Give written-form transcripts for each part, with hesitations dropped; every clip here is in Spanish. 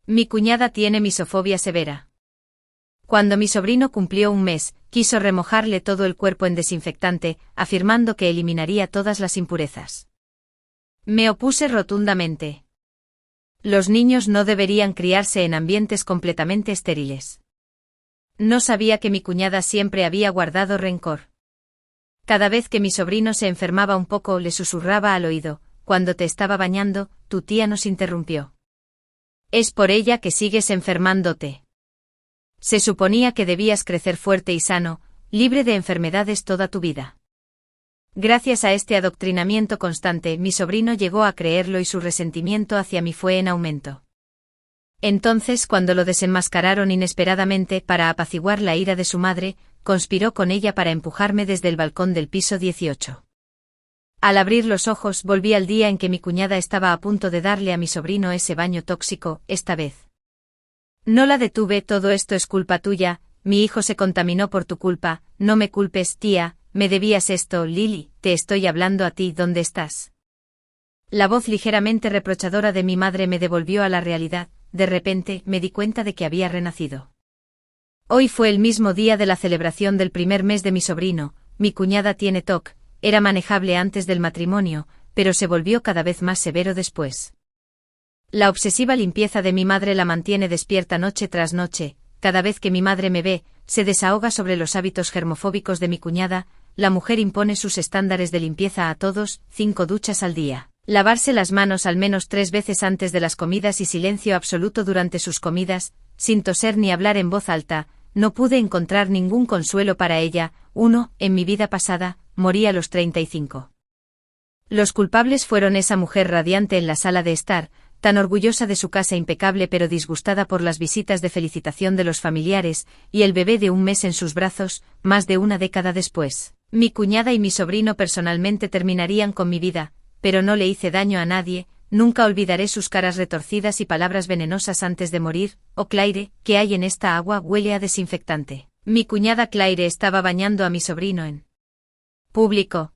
Mi cuñada tiene misofobia severa. Cuando mi sobrino cumplió un mes, quiso remojarle todo el cuerpo en desinfectante, afirmando que eliminaría todas las impurezas. Me opuse rotundamente. Los niños no deberían criarse en ambientes completamente estériles. No sabía que mi cuñada siempre había guardado rencor. Cada vez que mi sobrino se enfermaba un poco le susurraba al oído: cuando te estaba bañando, tu tía nos interrumpió. Es por ella que sigues enfermándote. Se suponía que debías crecer fuerte y sano, libre de enfermedades toda tu vida. Gracias a este adoctrinamiento constante, mi sobrino llegó a creerlo y su resentimiento hacia mí fue en aumento. Entonces, cuando lo desenmascararon inesperadamente para apaciguar la ira de su madre, conspiró con ella para empujarme desde el balcón del piso 18. Al abrir los ojos, volví al día en que mi cuñada estaba a punto de darle a mi sobrino ese baño tóxico, esta vez. No la detuve: todo esto es culpa tuya, mi hijo se contaminó por tu culpa, no me culpes, tía, me debías esto. Lily, te estoy hablando a ti, ¿dónde estás? La voz ligeramente reprochadora de mi madre me devolvió a la realidad. De repente, me di cuenta de que había renacido. Hoy fue el mismo día de la celebración del primer mes de mi sobrino. Mi cuñada tiene TOC, era manejable antes del matrimonio, pero se volvió cada vez más severo después. La obsesiva limpieza de mi madre la mantiene despierta noche tras noche. Cada vez que mi madre me ve, se desahoga sobre los hábitos germofóbicos de mi cuñada. La mujer impone sus estándares de limpieza a todos: 5 duchas al día, lavarse las manos al menos 3 veces antes de las comidas y silencio absoluto durante sus comidas, sin toser ni hablar en voz alta. No pude encontrar ningún consuelo para ella. En mi vida pasada, morí a los 35. Los culpables fueron esa mujer radiante en la sala de estar, tan orgullosa de su casa impecable pero disgustada por las visitas de felicitación de los familiares, y el bebé de un mes en sus brazos, más de una década después. Mi cuñada y mi sobrino personalmente terminarían con mi vida, pero no le hice daño a nadie. Nunca olvidaré sus caras retorcidas y palabras venenosas antes de morir. Oh Claire, ¿qué hay en esta agua? Huele a desinfectante. Mi cuñada Claire estaba bañando a mi sobrino en público,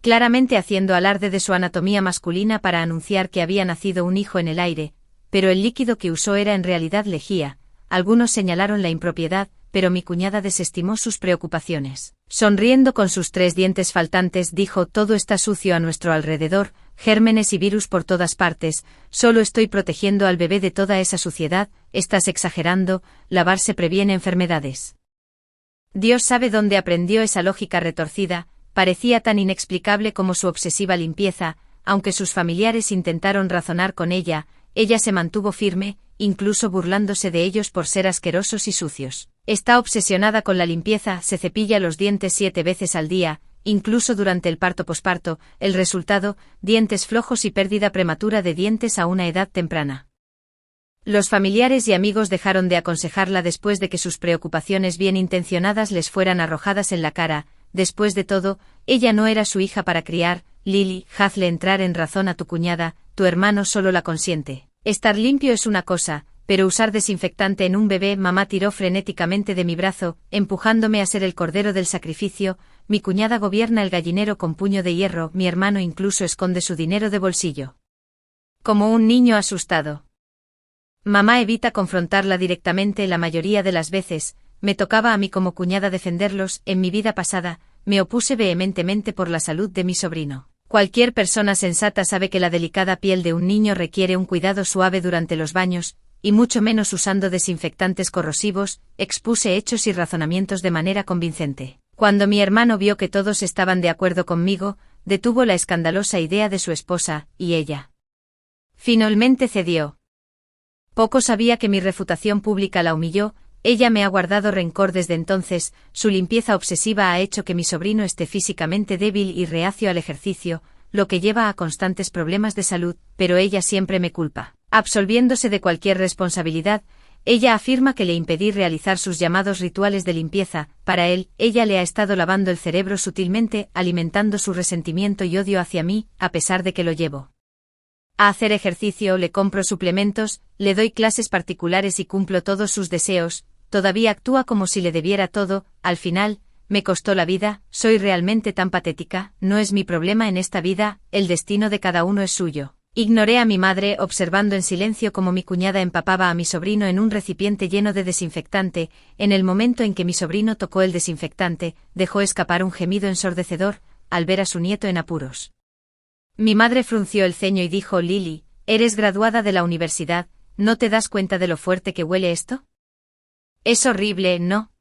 claramente haciendo alarde de su anatomía masculina para anunciar que había nacido un hijo en el aire, pero el líquido que usó era en realidad lejía. Algunos señalaron la impropiedad, pero mi cuñada desestimó sus preocupaciones. Sonriendo con sus 3 dientes faltantes, dijo: todo está sucio a nuestro alrededor, gérmenes y virus por todas partes, solo estoy protegiendo al bebé de toda esa suciedad. Estás exagerando, lavarse previene enfermedades. Dios sabe dónde aprendió esa lógica retorcida. Parecía tan inexplicable como su obsesiva limpieza. Aunque sus familiares intentaron razonar con ella, ella se mantuvo firme, incluso burlándose de ellos por ser asquerosos y sucios. Está obsesionada con la limpieza, se cepilla los dientes 7 veces al día, incluso durante el parto-posparto. El resultado: dientes flojos y pérdida prematura de dientes a una edad temprana. Los familiares y amigos dejaron de aconsejarla después de que sus preocupaciones bien intencionadas les fueran arrojadas en la cara. Después de todo, ella no era su hija para criar. Lily, hazle entrar en razón a tu cuñada, tu hermano solo la consiente. Estar limpio es una cosa, pero usar desinfectante en un bebé. Mamá tiró frenéticamente de mi brazo, empujándome a ser el cordero del sacrificio. Mi cuñada gobierna el gallinero con puño de hierro. Mi hermano incluso esconde su dinero de bolsillo, como un niño asustado. Mamá evita confrontarla directamente la mayoría de las veces. Me tocaba a mí como cuñada defenderlos. En mi vida pasada, me opuse vehementemente por la salud de mi sobrino. Cualquier persona sensata sabe que la delicada piel de un niño requiere un cuidado suave durante los baños, y mucho menos usando desinfectantes corrosivos. Expuse hechos y razonamientos de manera convincente. Cuando mi hermano vio que todos estaban de acuerdo conmigo, detuvo la escandalosa idea de su esposa, y ella finalmente cedió. Poco sabía que mi refutación pública la humilló. Ella me ha guardado rencor desde entonces. Su limpieza obsesiva ha hecho que mi sobrino esté físicamente débil y reacio al ejercicio, lo que lleva a constantes problemas de salud, pero ella siempre me culpa. Absolviéndose de cualquier responsabilidad, ella afirma que le impedí realizar sus llamados rituales de limpieza. Para él, ella le ha estado lavando el cerebro sutilmente, alimentando su resentimiento y odio hacia mí, a pesar de que lo llevo a hacer ejercicio, le compro suplementos, le doy clases particulares y cumplo todos sus deseos. Todavía actúa como si le debiera todo. Al final, me costó la vida. Soy realmente tan patética. No es mi problema en esta vida, el destino de cada uno es suyo. Ignoré a mi madre, observando en silencio cómo mi cuñada empapaba a mi sobrino en un recipiente lleno de desinfectante. En el momento en que mi sobrino tocó el desinfectante, dejó escapar un gemido ensordecedor, al ver a su nieto en apuros. Mi madre frunció el ceño y dijo: Lily, eres graduada de la universidad, ¿no te das cuenta de lo fuerte que huele esto? Es horrible, ¿no?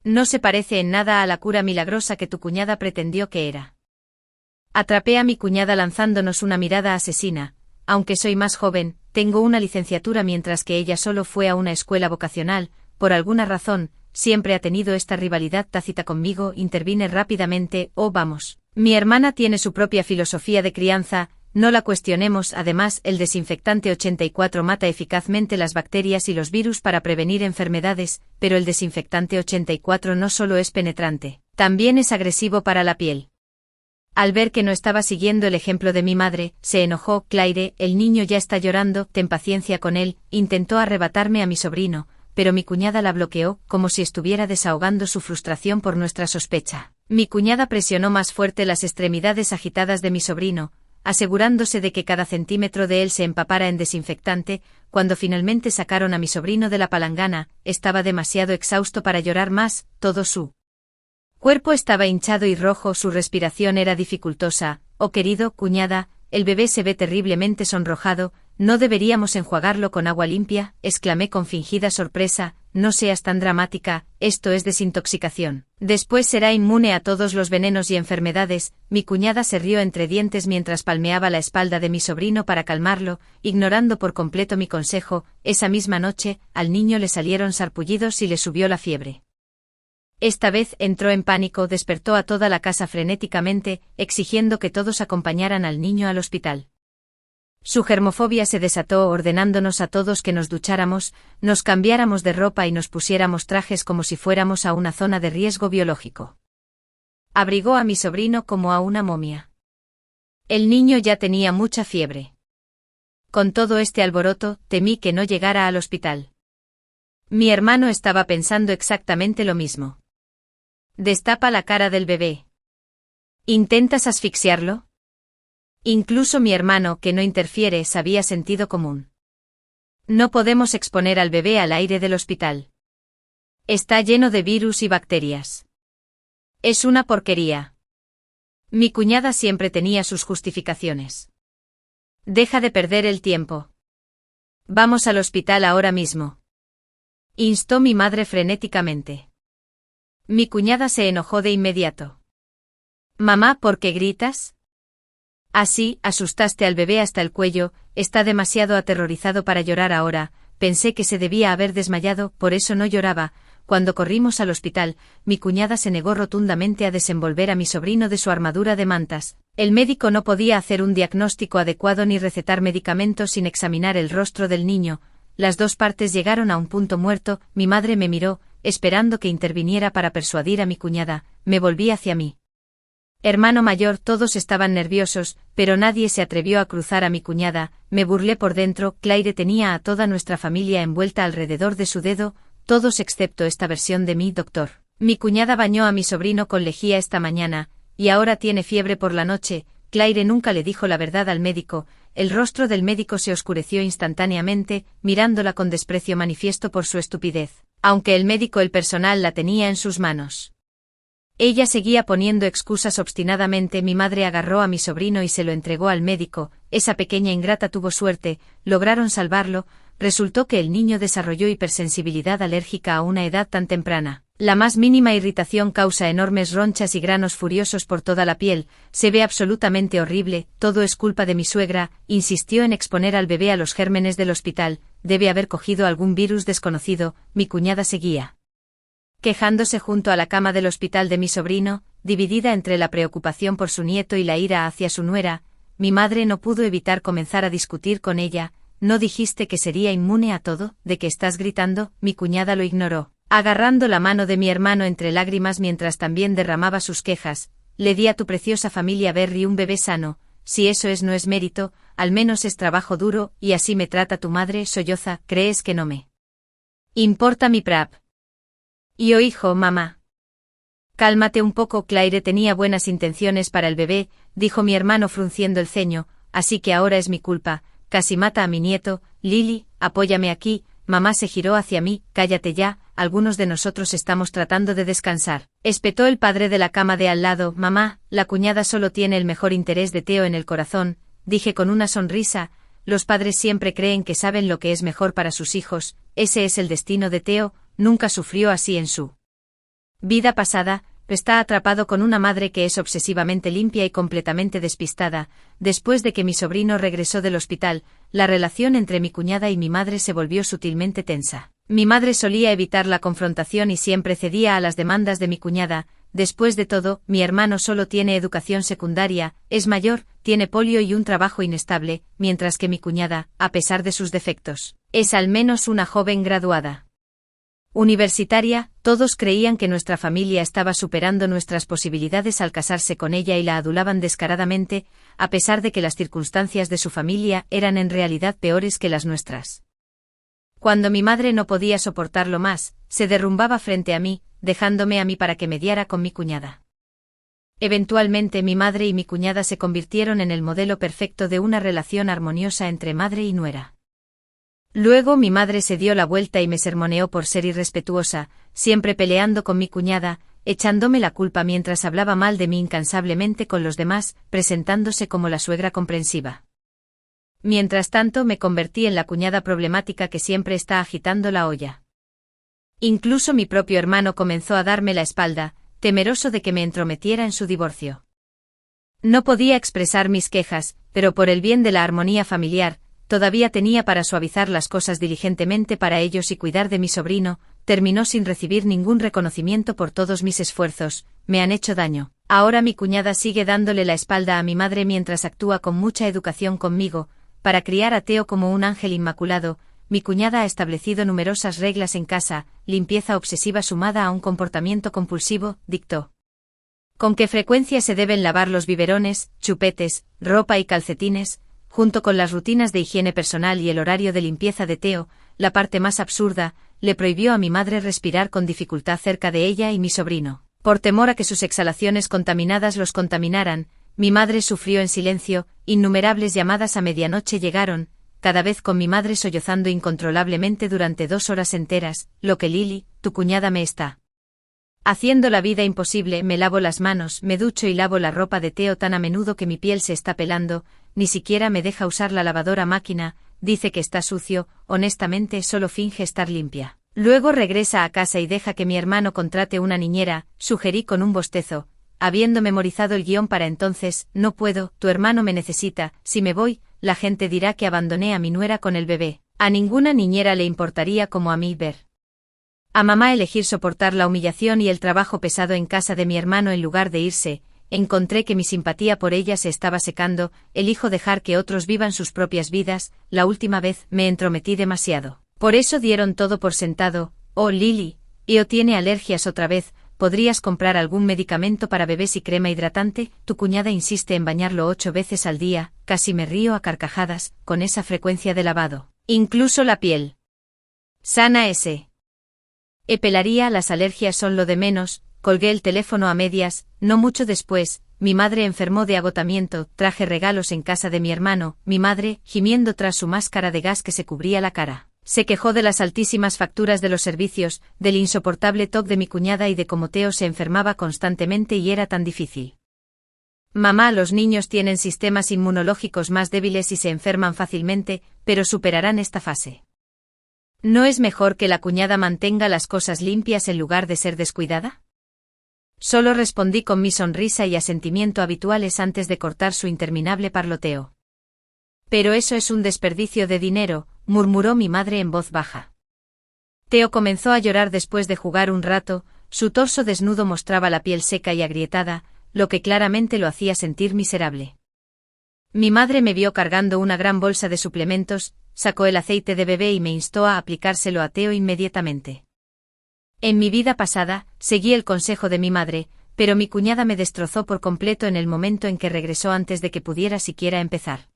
No se parece en nada a la cura milagrosa que tu cuñada pretendió que era. Atrapé a mi cuñada lanzándonos una mirada asesina. Aunque soy más joven, tengo una licenciatura mientras que ella solo fue a una escuela vocacional. Por alguna razón, siempre ha tenido esta rivalidad tácita conmigo. Intervine rápidamente. Oh, vamos. Mi hermana tiene su propia filosofía de crianza, no la cuestionemos. Además, el desinfectante 84 mata eficazmente las bacterias y los virus para prevenir enfermedades, pero el desinfectante 84 no solo es penetrante, también es agresivo para la piel. Al ver que no estaba siguiendo el ejemplo de mi madre, se enojó. Claire, el niño ya está llorando, ten paciencia con él. Intentó arrebatarme a mi sobrino, pero mi cuñada la bloqueó, como si estuviera desahogando su frustración por nuestra sospecha. Mi cuñada presionó más fuerte las extremidades agitadas de mi sobrino, asegurándose de que cada centímetro de él se empapara en desinfectante. Cuando finalmente sacaron a mi sobrino de la palangana, estaba demasiado exhausto para llorar más. Todo su cuerpo estaba hinchado y rojo, su respiración era dificultosa. Oh, querido cuñada, el bebé se ve terriblemente sonrojado, ¿no deberíamos enjuagarlo con agua limpia?, exclamé con fingida sorpresa. No seas tan dramática, esto es desintoxicación. Después será inmune a todos los venenos y enfermedades. Mi cuñada se rió entre dientes mientras palmeaba la espalda de mi sobrino para calmarlo, ignorando por completo mi consejo. Esa misma noche, al niño le salieron sarpullidos y le subió la fiebre. Esta vez entró en pánico, despertó a toda la casa frenéticamente, exigiendo que todos acompañaran al niño al hospital. Su germofobia se desató, ordenándonos a todos que nos ducháramos, nos cambiáramos de ropa y nos pusiéramos trajes como si fuéramos a una zona de riesgo biológico. Abrigó a mi sobrino como a una momia. El niño ya tenía mucha fiebre. Con todo este alboroto, temí que no llegara al hospital. Mi hermano estaba pensando exactamente lo mismo. Destapa la cara del bebé. ¿Intentas asfixiarlo? Incluso mi hermano, que no interfiere, sabía sentido común. No podemos exponer al bebé al aire del hospital. Está lleno de virus y bacterias. Es una porquería. Mi cuñada siempre tenía sus justificaciones. Deja de perder el tiempo. Vamos al hospital ahora mismo, instó mi madre frenéticamente. Mi cuñada se enojó de inmediato. Mamá, ¿por qué gritas? Así, asustaste al bebé hasta el cuello, está demasiado aterrorizado para llorar ahora. Pensé que se debía haber desmayado, por eso no lloraba. Cuando corrimos al hospital, mi cuñada se negó rotundamente a desenvolver a mi sobrino de su armadura de mantas. El médico no podía hacer un diagnóstico adecuado ni recetar medicamentos sin examinar el rostro del niño. Las dos partes llegaron a un punto muerto. Mi madre me miró, esperando que interviniera para persuadir a mi cuñada. Me volví hacia mí. Hermano mayor, todos estaban nerviosos, pero nadie se atrevió a cruzar a mi cuñada. Me burlé por dentro. Claire tenía a toda nuestra familia envuelta alrededor de su dedo, todos excepto esta versión de mí, doctor. Mi cuñada bañó a mi sobrino con lejía esta mañana, y ahora tiene fiebre por la noche. Claire nunca le dijo la verdad al médico. El rostro del médico se oscureció instantáneamente, mirándola con desprecio manifiesto por su estupidez. Aunque el médico, el personal la tenía en sus manos. Ella seguía poniendo excusas obstinadamente. Mi madre agarró a mi sobrino y se lo entregó al médico. Esa pequeña ingrata tuvo suerte, lograron salvarlo. Resultó que el niño desarrolló hipersensibilidad alérgica a una edad tan temprana. La más mínima irritación causa enormes ronchas y granos furiosos por toda la piel. Se ve absolutamente horrible. Todo es culpa de mi suegra. Insistió en exponer al bebé a los gérmenes del hospital. Debe haber cogido algún virus desconocido. Mi cuñada seguía quejándose junto a la cama del hospital de mi sobrino, dividida entre la preocupación por su nieto y la ira hacia su nuera. Mi madre no pudo evitar comenzar a discutir con ella. ¿No dijiste que sería inmune a todo? ¿De qué estás gritando? Mi cuñada lo ignoró, agarrando la mano de mi hermano entre lágrimas mientras también derramaba sus quejas. Le di a tu preciosa familia Berry un bebé sano. Si eso no es mérito, al menos es trabajo duro, y así me trata tu madre. Solloza. ¿Crees que no me importa mi prap? Y hijo, mamá. Cálmate un poco. Claire tenía buenas intenciones para el bebé, dijo mi hermano frunciendo el ceño. así que ahora es mi culpa, casi mata a mi nieto, Lily, apóyame aquí. Mamá se giró hacia mí, cállate ya, algunos de nosotros estamos tratando de descansar. Espetó el padre de la cama de al lado. Mamá, la cuñada solo tiene el mejor interés de Theo en el corazón, dije con una sonrisa. Los padres siempre creen que saben lo que es mejor para sus hijos, ese es el destino de Theo, nunca sufrió así en su vida pasada. Está atrapado con una madre que es obsesivamente limpia y completamente despistada. Después de que mi sobrino regresó del hospital, la relación entre mi cuñada y mi madre se volvió sutilmente tensa. Mi madre solía evitar la confrontación y siempre cedía a las demandas de mi cuñada. Después de todo, mi hermano solo tiene educación secundaria, es mayor, tiene polio y un trabajo inestable, mientras que mi cuñada, a pesar de sus defectos, es al menos una joven graduada universitaria. Todos creían que nuestra familia estaba superando nuestras posibilidades al casarse con ella y la adulaban descaradamente, a pesar de que las circunstancias de su familia eran en realidad peores que las nuestras. Cuando mi madre no podía soportarlo más, se derrumbaba frente a mí, dejándome a mí para que mediara con mi cuñada. Eventualmente mi madre y mi cuñada se convirtieron en el modelo perfecto de una relación armoniosa entre madre y nuera. Luego mi madre se dio la vuelta y me sermoneó por ser irrespetuosa, siempre peleando con mi cuñada, echándome la culpa mientras hablaba mal de mí incansablemente con los demás, presentándose como la suegra comprensiva. Mientras tanto me convertí en la cuñada problemática que siempre está agitando la olla. Incluso mi propio hermano comenzó a darme la espalda, temeroso de que me entrometiera en su divorcio. No podía expresar mis quejas, pero por el bien de la armonía familiar, todavía tenía para suavizar las cosas diligentemente para ellos y cuidar de mi sobrino. Terminó sin recibir ningún reconocimiento por todos mis esfuerzos, me han hecho daño. Ahora mi cuñada sigue dándole la espalda a mi madre mientras actúa con mucha educación conmigo, para criar a Theo como un ángel inmaculado. Mi cuñada ha establecido numerosas reglas en casa, limpieza obsesiva sumada a un comportamiento compulsivo, dictó. Con qué frecuencia se deben lavar los biberones, chupetes, ropa y calcetines, junto con las rutinas de higiene personal y el horario de limpieza de Theo. La parte más absurda, le prohibió a mi madre respirar con dificultad cerca de ella y mi sobrino. Por temor a que sus exhalaciones contaminadas los contaminaran, mi madre sufrió en silencio. Innumerables llamadas a medianoche llegaron, cada vez con mi madre sollozando incontrolablemente durante 2 horas enteras. Lo que Lily, tu cuñada, me está haciendo la vida imposible. Me lavo las manos, me ducho y lavo la ropa de Theo tan a menudo que mi piel se está pelando. Ni siquiera me deja usar la lavadora máquina, dice que está sucio, honestamente solo finge estar limpia. Luego regresa a casa y deja que mi hermano contrate una niñera, sugerí con un bostezo, habiendo memorizado el guión para entonces. No puedo, tu hermano me necesita, si me voy, la gente dirá que abandoné a mi nuera con el bebé. A ninguna niñera le importaría como a mí ver a mamá elegir soportar la humillación y el trabajo pesado en casa de mi hermano en lugar de irse. Encontré que mi simpatía por ella se estaba secando. Elijo dejar que otros vivan sus propias vidas. La última vez me entrometí demasiado. Por eso dieron todo por sentado. Oh, Lily, Io tiene alergias otra vez. ¿Podrías comprar algún medicamento para bebés y crema hidratante? Tu cuñada insiste en bañarlo 8 veces al día. Casi me río a carcajadas, con esa frecuencia de lavado. Incluso la piel sana ese. Pelaría, las alergias son lo de menos. Colgué el teléfono a medias. No mucho después, mi madre enfermó de agotamiento. Traje regalos en casa de mi hermano. Mi madre, gimiendo tras su máscara de gas que se cubría la cara, se quejó de las altísimas facturas de los servicios, del insoportable toque de mi cuñada y de cómo Theo se enfermaba constantemente y era tan difícil. Mamá, los niños tienen sistemas inmunológicos más débiles y se enferman fácilmente, pero superarán esta fase. ¿No es mejor que la cuñada mantenga las cosas limpias en lugar de ser descuidada? Solo respondí con mi sonrisa y asentimiento habituales antes de cortar su interminable parloteo. Pero eso es un desperdicio de dinero, murmuró mi madre en voz baja. Theo comenzó a llorar después de jugar un rato. Su torso desnudo mostraba la piel seca y agrietada, lo que claramente lo hacía sentir miserable. Mi madre me vio cargando una gran bolsa de suplementos, sacó el aceite de bebé y me instó a aplicárselo a Theo inmediatamente. En mi vida pasada, seguí el consejo de mi madre, pero mi cuñada me destrozó por completo en el momento en que regresó antes de que pudiera siquiera empezar.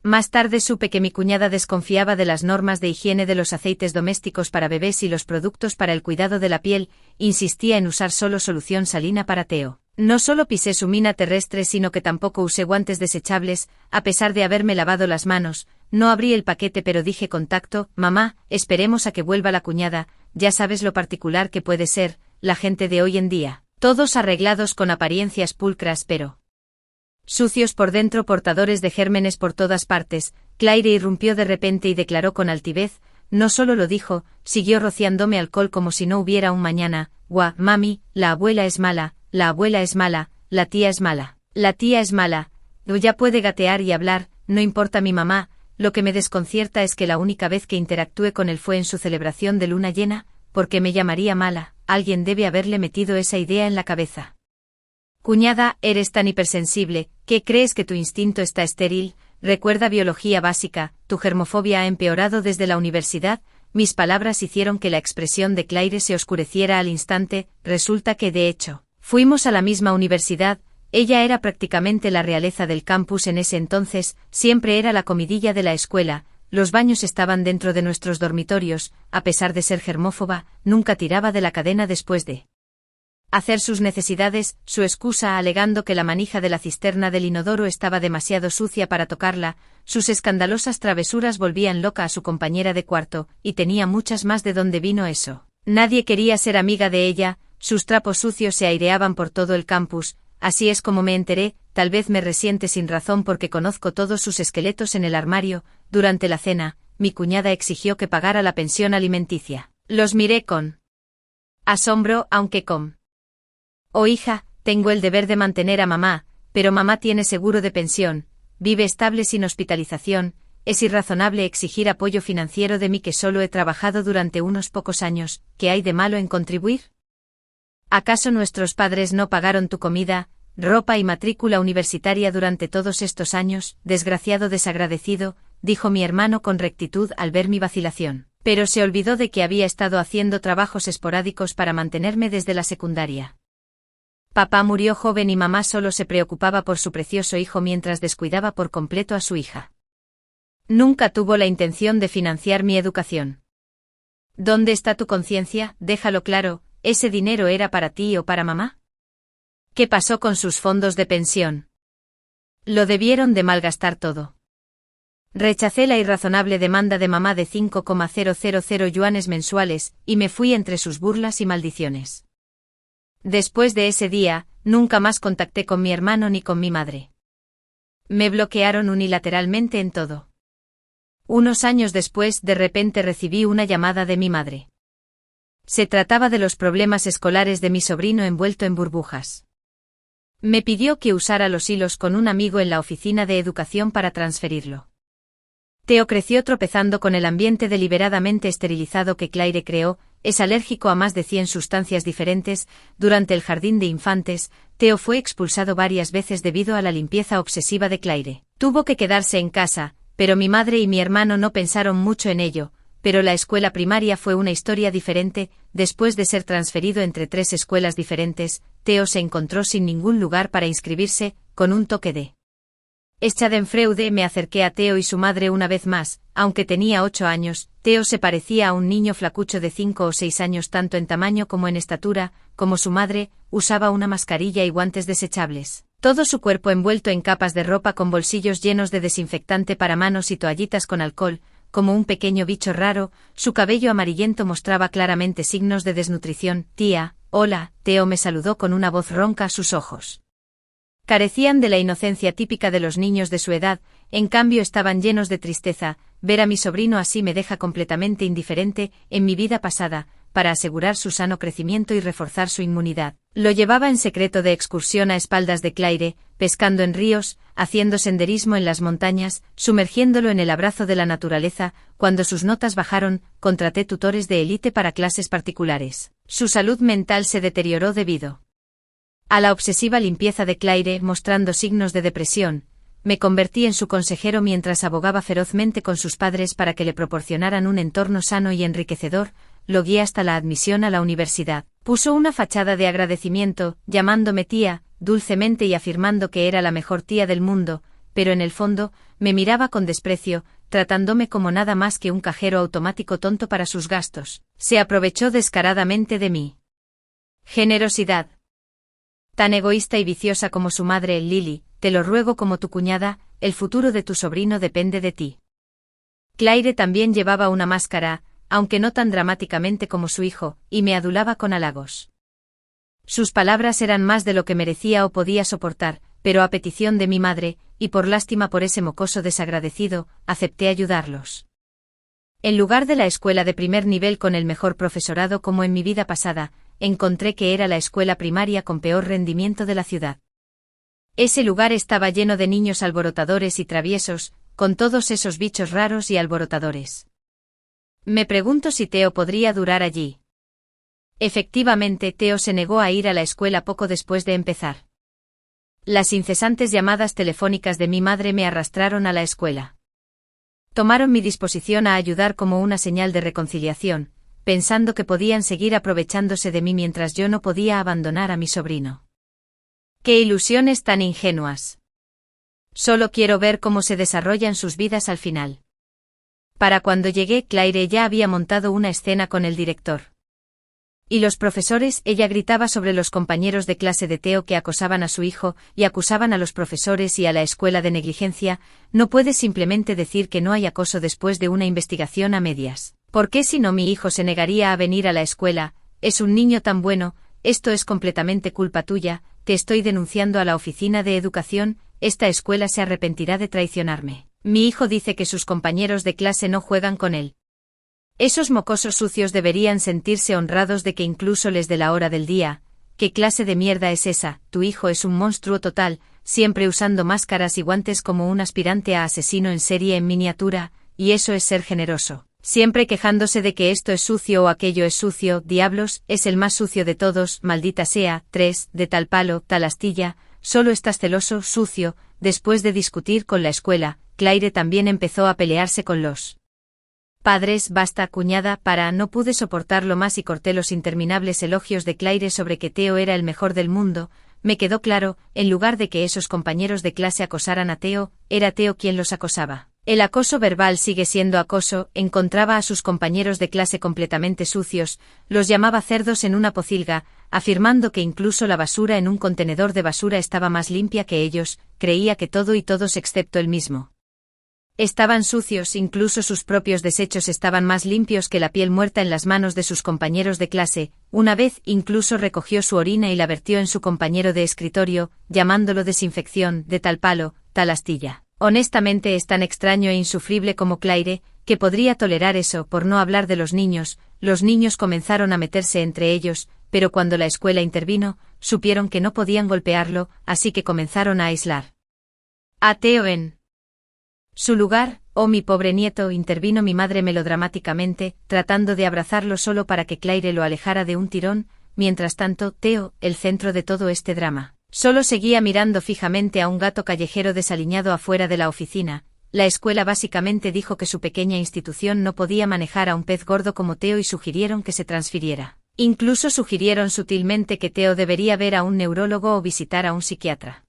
Más tarde supe que mi cuñada desconfiaba de las normas de higiene de los aceites domésticos para bebés y los productos para el cuidado de la piel. Insistía en usar solo solución salina para Theo. No solo pisé su mina terrestre, sino que tampoco usé guantes desechables, a pesar de haberme lavado las manos. No abrí el paquete, pero dije con tacto: mamá, esperemos a que vuelva la cuñada, ya sabes lo particular que puede ser la gente de hoy en día. Todos arreglados con apariencias pulcras, pero sucios por dentro, portadores de gérmenes por todas partes. Claire irrumpió de repente y declaró con altivez. No solo lo dijo, siguió rociándome alcohol como si no hubiera un mañana. Guau, mami, la abuela es mala, la abuela es mala, la tía es mala, la tía es mala. Ya puede gatear y hablar, no importa mi mamá. Lo que me desconcierta es que la única vez que interactué con él fue en su celebración de luna llena. ¿Por qué me llamaría mala? Alguien debe haberle metido esa idea en la cabeza. Cuñada, eres tan hipersensible, ¿qué crees que tu instinto está estéril? Recuerda biología básica, tu germofobia ha empeorado desde la universidad. Mis palabras hicieron que la expresión de Claire se oscureciera al instante. Resulta que, de hecho, fuimos a la misma universidad. Ella era prácticamente la realeza del campus en ese entonces, siempre era la comidilla de la escuela. Los baños estaban dentro de nuestros dormitorios. A pesar de ser germófoba, nunca tiraba de la cadena después de hacer sus necesidades, su excusa alegando que la manija de la cisterna del inodoro estaba demasiado sucia para tocarla. Sus escandalosas travesuras volvían loca a su compañera de cuarto, y tenía muchas más. ¿De dónde vino eso? Nadie quería ser amiga de ella, sus trapos sucios se aireaban por todo el campus. Así es como me enteré. Tal vez me resiente sin razón porque conozco todos sus esqueletos en el armario. Durante la cena, mi cuñada exigió que pagara la pensión alimenticia. Los miré con asombro, aunque con oh hija, tengo el deber de mantener a mamá, pero mamá tiene seguro de pensión, vive estable sin hospitalización. Es irrazonable exigir apoyo financiero de mí que solo he trabajado durante unos pocos años. ¿Qué hay de malo en contribuir? ¿Acaso nuestros padres no pagaron tu comida, ropa y matrícula universitaria durante todos estos años? Desgraciado desagradecido, dijo mi hermano con rectitud al ver mi vacilación, pero se olvidó de que había estado haciendo trabajos esporádicos para mantenerme desde la secundaria. Papá murió joven y mamá solo se preocupaba por su precioso hijo mientras descuidaba por completo a su hija. Nunca tuvo la intención de financiar mi educación. ¿Dónde está tu conciencia? Déjalo claro, ¿ese dinero era para ti o para mamá? ¿Qué pasó con sus fondos de pensión? Lo debieron de malgastar todo. Rechacé la irrazonable demanda de mamá de 5,000 yuanes mensuales, y me fui entre sus burlas y maldiciones. Después de ese día, nunca más contacté con mi hermano ni con mi madre. Me bloquearon unilateralmente en todo. Unos años después, de repente recibí una llamada de mi madre. Se trataba de los problemas escolares de mi sobrino envuelto en burbujas. Me pidió que usara los hilos con un amigo en la oficina de educación para transferirlo. Theo creció tropezando con el ambiente deliberadamente esterilizado que Claire creó. Es alérgico a más de 100 sustancias diferentes. Durante el jardín de infantes, Theo fue expulsado varias veces debido a la limpieza obsesiva de Claire. Tuvo que quedarse en casa, pero mi madre y mi hermano no pensaron mucho en ello. Pero la escuela primaria fue una historia diferente. Después de ser transferido entre 3 escuelas diferentes, Theo se encontró sin ningún lugar para inscribirse. Con un toque de Schadenfreude me acerqué a Theo y su madre una vez más. Aunque tenía 8 años, Theo se parecía a un niño flacucho de 5 o 6 años tanto en tamaño como en estatura. Como su madre, usaba una mascarilla y guantes desechables. Todo su cuerpo envuelto en capas de ropa con bolsillos llenos de desinfectante para manos y toallitas con alcohol. Como un pequeño bicho raro, su cabello amarillento mostraba claramente signos de desnutrición. Tía, hola, Theo me saludó con una voz ronca. Sus ojos carecían de la inocencia típica de los niños de su edad, en cambio estaban llenos de tristeza. Ver a mi sobrino así me deja completamente indiferente. En mi vida pasada, para asegurar su sano crecimiento y reforzar su inmunidad, lo llevaba en secreto de excursión a espaldas de Claire, pescando en ríos, haciendo senderismo en las montañas, sumergiéndolo en el abrazo de la naturaleza. Cuando sus notas bajaron, contraté tutores de élite para clases particulares. Su salud mental se deterioró debido a la obsesiva limpieza de Claire, mostrando signos de depresión. Me convertí en su consejero mientras abogaba ferozmente con sus padres para que le proporcionaran un entorno sano y enriquecedor. Lo guié hasta la admisión a la universidad. Puso una fachada de agradecimiento, llamándome tía, dulcemente y afirmando que era la mejor tía del mundo, pero en el fondo, me miraba con desprecio, tratándome como nada más que un cajero automático tonto para sus gastos. Se aprovechó descaradamente de mi generosidad. Tan egoísta y viciosa como su madre, Lily, te lo ruego como tu cuñada, el futuro de tu sobrino depende de ti. Claire también llevaba una máscara, aunque no tan dramáticamente como su hijo, y me adulaba con halagos. Sus palabras eran más de lo que merecía o podía soportar, pero a petición de mi madre, y por lástima por ese mocoso desagradecido, acepté ayudarlos. En lugar de la escuela de primer nivel con el mejor profesorado como en mi vida pasada, encontré que era la escuela primaria con peor rendimiento de la ciudad. Ese lugar estaba lleno de niños alborotadores y traviesos, con todos esos bichos raros y alborotadores. Me pregunto si Theo podría durar allí. Efectivamente, Theo se negó a ir a la escuela poco después de empezar. Las incesantes llamadas telefónicas de mi madre me arrastraron a la escuela. Tomaron mi disposición a ayudar como una señal de reconciliación, pensando que podían seguir aprovechándose de mí mientras yo no podía abandonar a mi sobrino. ¡Qué ilusiones tan ingenuas! Solo quiero ver cómo se desarrollan sus vidas al final. Para cuando llegué, Claire ya había montado una escena con el director. Y los profesores, ella gritaba sobre los compañeros de clase de Theo que acosaban a su hijo, y acusaban a los profesores y a la escuela de negligencia. No puedes simplemente decir que no hay acoso después de una investigación a medias. ¿Por qué si no mi hijo se negaría a venir a la escuela? Es un niño tan bueno, esto es completamente culpa tuya, te estoy denunciando a la oficina de educación, esta escuela se arrepentirá de traicionarme. Mi hijo dice que sus compañeros de clase no juegan con él. Esos mocosos sucios deberían sentirse honrados de que incluso les dé la hora del día. ¿Qué clase de mierda es esa? Tu hijo es un monstruo total, siempre usando máscaras y guantes como un aspirante a asesino en serie en miniatura, y eso es ser generoso. Siempre quejándose de que esto es sucio o aquello es sucio, diablos, es el más sucio de todos, maldita sea, 3, de tal palo, tal astilla, solo estás celoso, sucio. Después de discutir con la escuela, Claire también empezó a pelearse con los padres. Basta, cuñada, no pude soportarlo más y corté los interminables elogios de Claire sobre que Theo era el mejor del mundo. Me quedó claro, en lugar de que esos compañeros de clase acosaran a Theo, era Theo quien los acosaba. El acoso verbal sigue siendo acoso, encontraba a sus compañeros de clase completamente sucios, los llamaba cerdos en una pocilga, afirmando que incluso la basura en un contenedor de basura estaba más limpia que ellos, creía que todo y todos excepto él mismo estaban sucios, incluso sus propios desechos estaban más limpios que la piel muerta en las manos de sus compañeros de clase. Una vez, incluso recogió su orina y la vertió en su compañero de escritorio, llamándolo desinfección, de tal palo, tal astilla. Honestamente es tan extraño e insufrible como Claire, que podría tolerar eso, por no hablar de los niños comenzaron a meterse entre ellos, pero cuando la escuela intervino, supieron que no podían golpearlo, así que comenzaron a aislar a Theo en su lugar. Oh, mi pobre nieto, intervino mi madre melodramáticamente, tratando de abrazarlo solo para que Claire lo alejara de un tirón. Mientras tanto, Theo, el centro de todo este drama, solo seguía mirando fijamente a un gato callejero desaliñado afuera de la oficina. La escuela básicamente dijo que su pequeña institución no podía manejar a un pez gordo como Theo y sugirieron que se transfiriera. Incluso sugirieron sutilmente que Theo debería ver a un neurólogo o visitar a un psiquiatra.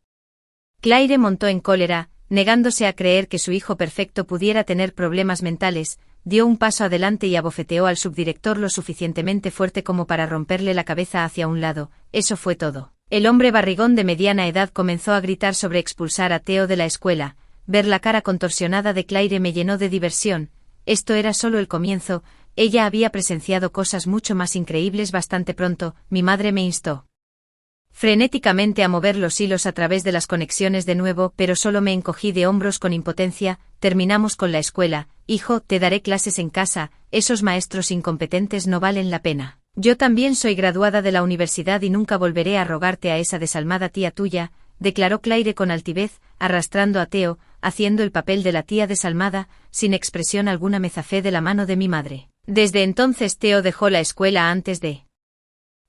Claire montó en cólera, negándose a creer que su hijo perfecto pudiera tener problemas mentales, dio un paso adelante y abofeteó al subdirector lo suficientemente fuerte como para romperle la cabeza hacia un lado. Eso fue todo. El hombre barrigón de mediana edad comenzó a gritar sobre expulsar a Theo de la escuela. Ver la cara contorsionada de Claire me llenó de diversión. Esto era solo el comienzo, ella había presenciado cosas mucho más increíbles bastante pronto. Mi madre me instó frenéticamente a mover los hilos a través de las conexiones de nuevo, pero solo me encogí de hombros con impotencia. Terminamos con la escuela. Hijo, te daré clases en casa, esos maestros incompetentes no valen la pena. Yo también soy graduada de la universidad y nunca volveré a rogarte a esa desalmada tía tuya, declaró Claire con altivez, arrastrando a Theo, haciendo el papel de la tía desalmada. Sin expresión alguna me zafé de la mano de mi madre. Desde entonces Theo dejó la escuela antes de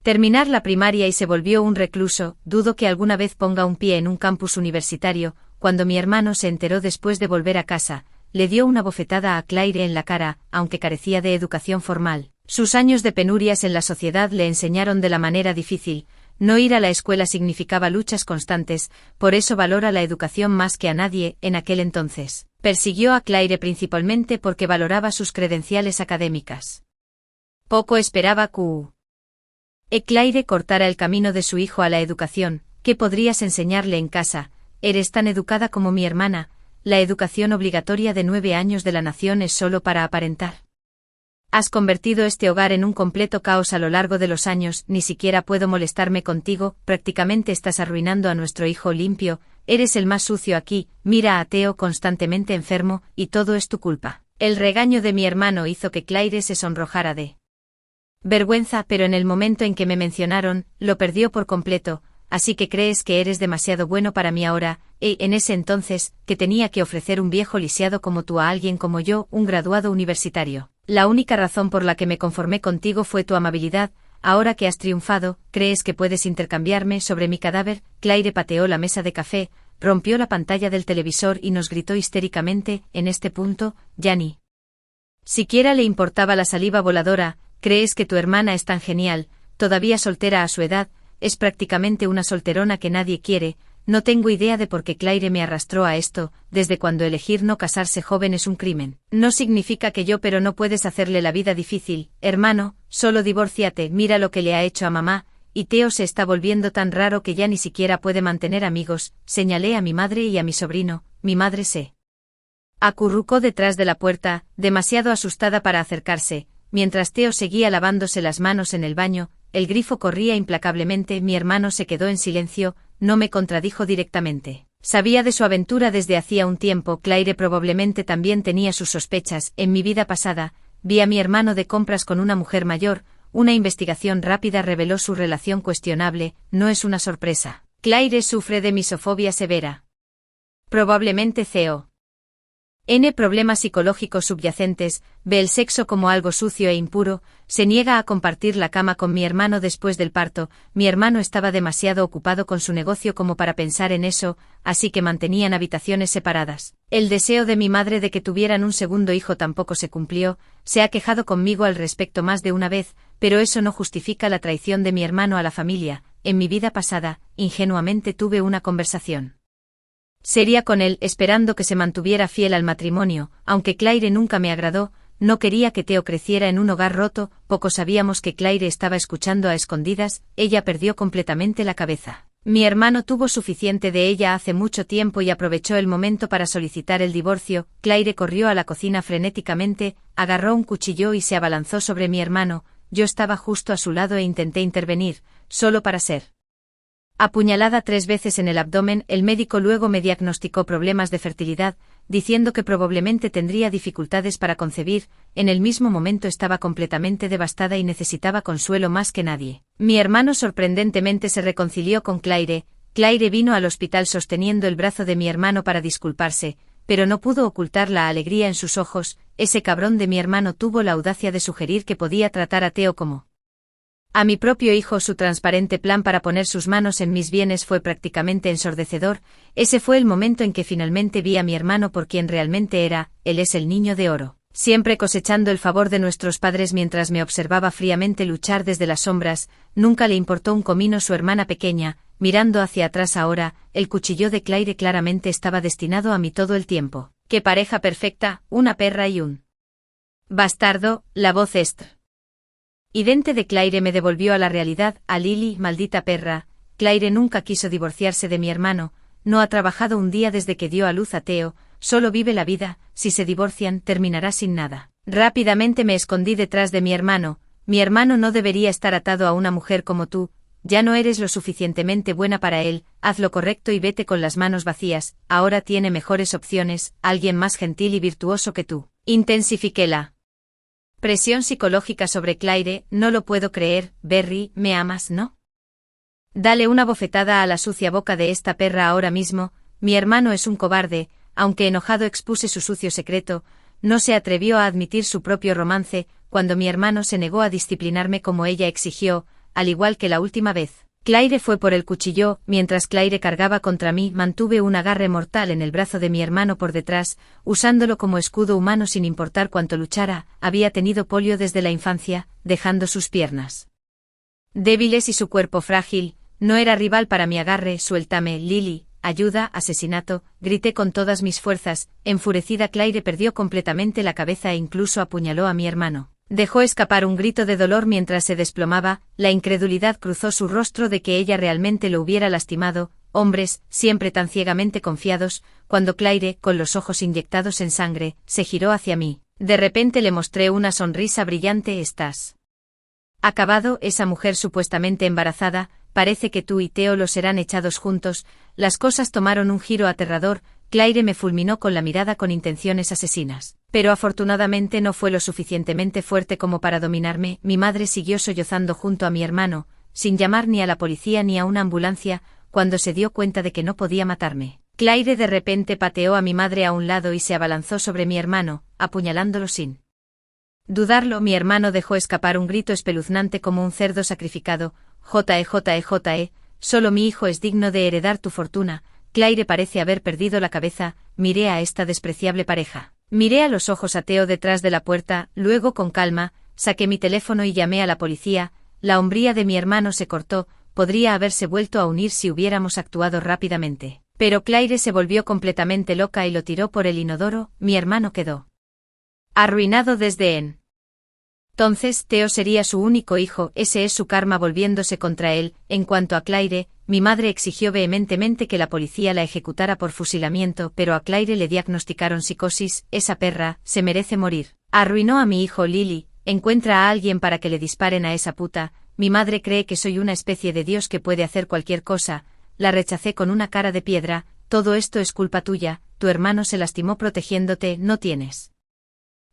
terminar la primaria y se volvió un recluso. Dudo que alguna vez ponga un pie en un campus universitario. Cuando mi hermano se enteró después de volver a casa, le dio una bofetada a Claire en la cara, aunque carecía de educación formal. Sus años de penurias en la sociedad le enseñaron de la manera difícil. No ir a la escuela significaba luchas constantes, por eso valora la educación más que a nadie. En aquel entonces, persiguió a Claire principalmente porque valoraba sus credenciales académicas. Poco esperaba Claire cortara el camino de su hijo a la educación. ¿Qué podrías enseñarle en casa? Eres tan educada como mi hermana. La educación obligatoria de 9 años de la nación es solo para aparentar. Has convertido este hogar en un completo caos a lo largo de los años, ni siquiera puedo molestarme contigo, prácticamente estás arruinando a nuestro hijo limpio, eres el más sucio aquí, mira a Theo constantemente enfermo, y todo es tu culpa. El regaño de mi hermano hizo que Claire se sonrojara de vergüenza, pero en el momento en que me mencionaron, lo perdió por completo. Así que crees que eres demasiado bueno para mí ahora, en ese entonces, que tenía que ofrecer un viejo lisiado como tú a alguien como yo, un graduado universitario. La única razón por la que me conformé contigo fue tu amabilidad. Ahora que has triunfado, ¿crees que puedes intercambiarme sobre mi cadáver? Claire pateó la mesa de café, rompió la pantalla del televisor y nos gritó histéricamente. En este punto, ya ni siquiera le importaba la saliva voladora. ¿Crees que tu hermana es tan genial, todavía soltera a su edad? Es prácticamente una solterona que nadie quiere. No tengo idea de por qué Claire me arrastró a esto, desde cuando elegir no casarse joven es un crimen. No significa que yo, pero no puedes hacerle la vida difícil, hermano, solo divórciate, mira lo que le ha hecho a mamá, y Theo se está volviendo tan raro que ya ni siquiera puede mantener amigos. Señalé a mi madre y a mi sobrino. Mi madre se acurrucó detrás de la puerta, demasiado asustada para acercarse, mientras Theo seguía lavándose las manos en el baño. El grifo corría implacablemente. Mi hermano se quedó en silencio, no me contradijo directamente. Sabía de su aventura desde hacía un tiempo. Claire probablemente también tenía sus sospechas. En mi vida pasada, vi a mi hermano de compras con una mujer mayor. Una investigación rápida reveló su relación cuestionable. No es una sorpresa. Claire sufre de misofobia severa. Probablemente Theo. Problemas psicológicos subyacentes, ve el sexo como algo sucio e impuro, se niega a compartir la cama con mi hermano después del parto. Mi hermano estaba demasiado ocupado con su negocio como para pensar en eso, así que mantenían habitaciones separadas. El deseo de mi madre de que tuvieran un segundo hijo tampoco se cumplió. Se ha quejado conmigo al respecto más de una vez, pero eso no justifica la traición de mi hermano a la familia. En mi vida pasada, ingenuamente tuve una conversación seria con él, esperando que se mantuviera fiel al matrimonio. Aunque Claire nunca me agradó, no quería que Theo creciera en un hogar roto. Poco sabíamos que Claire estaba escuchando a escondidas. Ella perdió completamente la cabeza. Mi hermano tuvo suficiente de ella hace mucho tiempo y aprovechó el momento para solicitar el divorcio. Claire corrió a la cocina frenéticamente, agarró un cuchillo y se abalanzó sobre mi hermano. Yo estaba justo a su lado e intenté intervenir, solo para ser apuñalada 3 veces en el abdomen. El médico luego me diagnosticó problemas de fertilidad, diciendo que probablemente tendría dificultades para concebir. En el mismo momento estaba completamente devastada y necesitaba consuelo más que nadie. Mi hermano sorprendentemente se reconcilió con Claire. Claire vino al hospital sosteniendo el brazo de mi hermano para disculparse, pero no pudo ocultar la alegría en sus ojos. Ese cabrón de mi hermano tuvo la audacia de sugerir que podía tratar a Theo como a mi propio hijo. Su transparente plan para poner sus manos en mis bienes fue prácticamente ensordecedor. Ese fue el momento en que finalmente vi a mi hermano por quien realmente era. Él es el niño de oro, siempre cosechando el favor de nuestros padres. Mientras me observaba fríamente luchar desde las sombras, nunca le importó un comino su hermana pequeña. Mirando hacia atrás ahora, el cuchillo de Claire claramente estaba destinado a mí todo el tiempo. ¡Qué pareja perfecta! Una perra y un bastardo. La voz idente de Claire me devolvió a la realidad. A Lily, maldita perra. Claire nunca quiso divorciarse de mi hermano, no ha trabajado un día desde que dio a luz a Theo, solo vive la vida. Si se divorcian, terminará sin nada. Rápidamente me escondí detrás de mi hermano. Mi hermano no debería estar atado a una mujer como tú. Ya no eres lo suficientemente buena para él. Haz lo correcto y vete con las manos vacías. Ahora tiene mejores opciones, alguien más gentil y virtuoso que tú. Intensifiqué la presión psicológica sobre Claire. No lo puedo creer. Berry, ¿me amas, no? Dale una bofetada a la sucia boca de esta perra ahora mismo. Mi hermano es un cobarde. Aunque enojado expuse su sucio secreto, no se atrevió a admitir su propio romance. Cuando mi hermano se negó a disciplinarme como ella exigió, al igual que la última vez, Claire fue por el cuchillo. Mientras Claire cargaba contra mí, mantuve un agarre mortal en el brazo de mi hermano por detrás, usándolo como escudo humano sin importar cuánto luchara. Había tenido polio desde la infancia, dejando sus piernas débiles y su cuerpo frágil. No era rival para mi agarre. Suéltame, Lily. Ayuda, asesinato, grité con todas mis fuerzas. Enfurecida, Claire perdió completamente la cabeza e incluso apuñaló a mi hermano. Dejó escapar un grito de dolor mientras se desplomaba, la incredulidad cruzó su rostro de que ella realmente lo hubiera lastimado. Hombres, siempre tan ciegamente confiados, cuando Claire, con los ojos inyectados en sangre, se giró hacia mí. De repente le mostré una sonrisa brillante. ¿Estás acabado? Esa mujer supuestamente embarazada, parece que tú y Theo lo serán echados juntos. Las cosas tomaron un giro aterrador. Claire me fulminó con la mirada con intenciones asesinas. Pero afortunadamente no fue lo suficientemente fuerte como para dominarme. Mi madre siguió sollozando junto a mi hermano, sin llamar ni a la policía ni a una ambulancia, cuando se dio cuenta de que no podía matarme. Claire de repente pateó a mi madre a un lado y se abalanzó sobre mi hermano, apuñalándolo sin dudarlo. Mi hermano dejó escapar un grito espeluznante como un cerdo sacrificado. Joe, solo mi hijo es digno de heredar tu fortuna. Claire parece haber perdido la cabeza. Miré a esta despreciable pareja. Miré a los ojos a Theo detrás de la puerta, luego con calma, saqué mi teléfono y llamé a la policía. La hombría de mi hermano se cortó, podría haberse vuelto a unir si hubiéramos actuado rápidamente. Pero Claire se volvió completamente loca y lo tiró por el inodoro. Mi hermano quedó arruinado desde entonces. Theo sería su único hijo, ese es su karma volviéndose contra él. En cuanto a Claire, mi madre exigió vehementemente que la policía la ejecutara por fusilamiento, pero a Claire le diagnosticaron psicosis. Esa perra se merece morir. Arruinó a mi hijo. Lily, encuentra a alguien para que le disparen a esa puta. Mi madre cree que soy una especie de dios que puede hacer cualquier cosa. La rechacé con una cara de piedra. Todo esto es culpa tuya, tu hermano se lastimó protegiéndote, ¿no tienes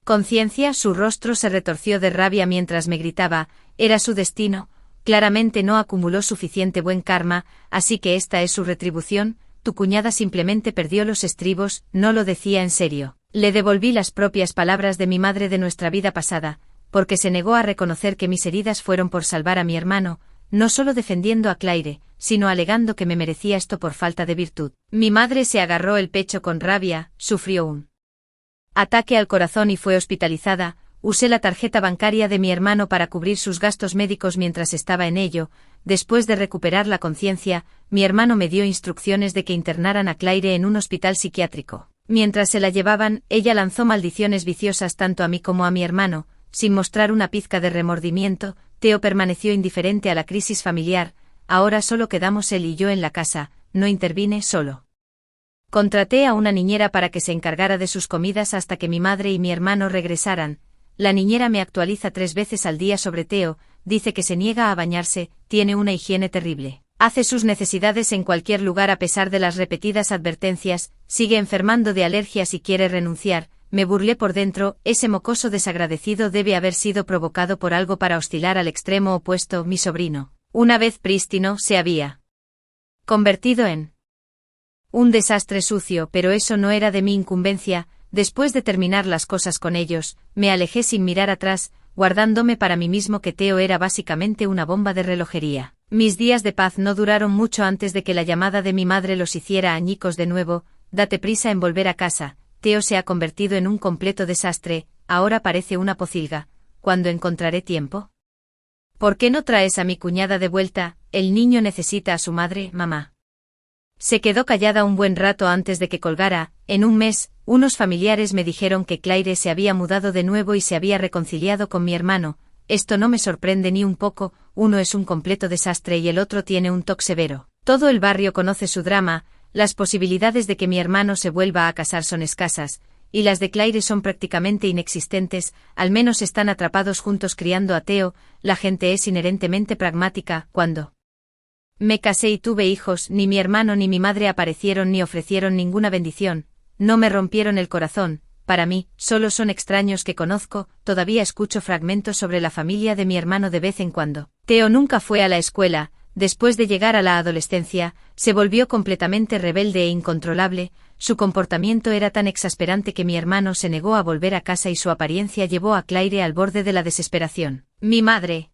conciencia? Su rostro se retorció de rabia mientras me gritaba. Era su destino. Claramente no acumuló suficiente buen karma, así que esta es su retribución. Tu cuñada simplemente perdió los estribos. No lo decía en serio. Le devolví las propias palabras de mi madre de nuestra vida pasada, porque se negó a reconocer que mis heridas fueron por salvar a mi hermano, no solo defendiendo a Claire, sino alegando que me merecía esto por falta de virtud. Mi madre se agarró el pecho con rabia, sufrió un ataque al corazón y fue hospitalizada. Usé la tarjeta bancaria de mi hermano para cubrir sus gastos médicos mientras estaba en ello. Después de recuperar la conciencia, mi hermano me dio instrucciones de que internaran a Claire en un hospital psiquiátrico. Mientras se la llevaban, ella lanzó maldiciones viciosas tanto a mí como a mi hermano, sin mostrar una pizca de remordimiento. Theo permaneció indiferente a la crisis familiar. Ahora solo quedamos él y yo en la casa. No intervine solo. Contraté a una niñera para que se encargara de sus comidas hasta que mi madre y mi hermano regresaran. La niñera me actualiza 3 veces al día sobre Theo, dice que se niega a bañarse, tiene una higiene terrible. Hace sus necesidades en cualquier lugar a pesar de las repetidas advertencias, sigue enfermando de alergias y quiere renunciar. Me burlé por dentro, ese mocoso desagradecido debe haber sido provocado por algo para oscilar al extremo opuesto. Mi sobrino, una vez prístino, se había convertido en un desastre sucio, pero eso no era de mi incumbencia. Después de terminar las cosas con ellos, me alejé sin mirar atrás, guardándome para mí mismo que Theo era básicamente una bomba de relojería. Mis días de paz no duraron mucho antes de que la llamada de mi madre los hiciera añicos de nuevo. Date prisa en volver a casa, Theo se ha convertido en un completo desastre, ahora parece una pocilga. ¿Cuándo encontraré tiempo? ¿Por qué no traes a mi cuñada de vuelta? El niño necesita a su madre, mamá. Se quedó callada un buen rato antes de que colgara. En un mes, unos familiares me dijeron que Claire se había mudado de nuevo y se había reconciliado con mi hermano. Esto no me sorprende ni un poco, uno es un completo desastre y el otro tiene un toque severo. Todo el barrio conoce su drama, las posibilidades de que mi hermano se vuelva a casar son escasas, y las de Claire son prácticamente inexistentes, al menos están atrapados juntos criando a Theo. La gente es inherentemente pragmática. Cuando me casé y tuve hijos, ni mi hermano ni mi madre aparecieron ni ofrecieron ninguna bendición, no me rompieron el corazón. Para mí, solo son extraños que conozco. Todavía escucho fragmentos sobre la familia de mi hermano de vez en cuando. Theo nunca fue a la escuela. Después de llegar a la adolescencia, se volvió completamente rebelde e incontrolable. Su comportamiento era tan exasperante que mi hermano se negó a volver a casa y su apariencia llevó a Claire al borde de la desesperación. Mi madre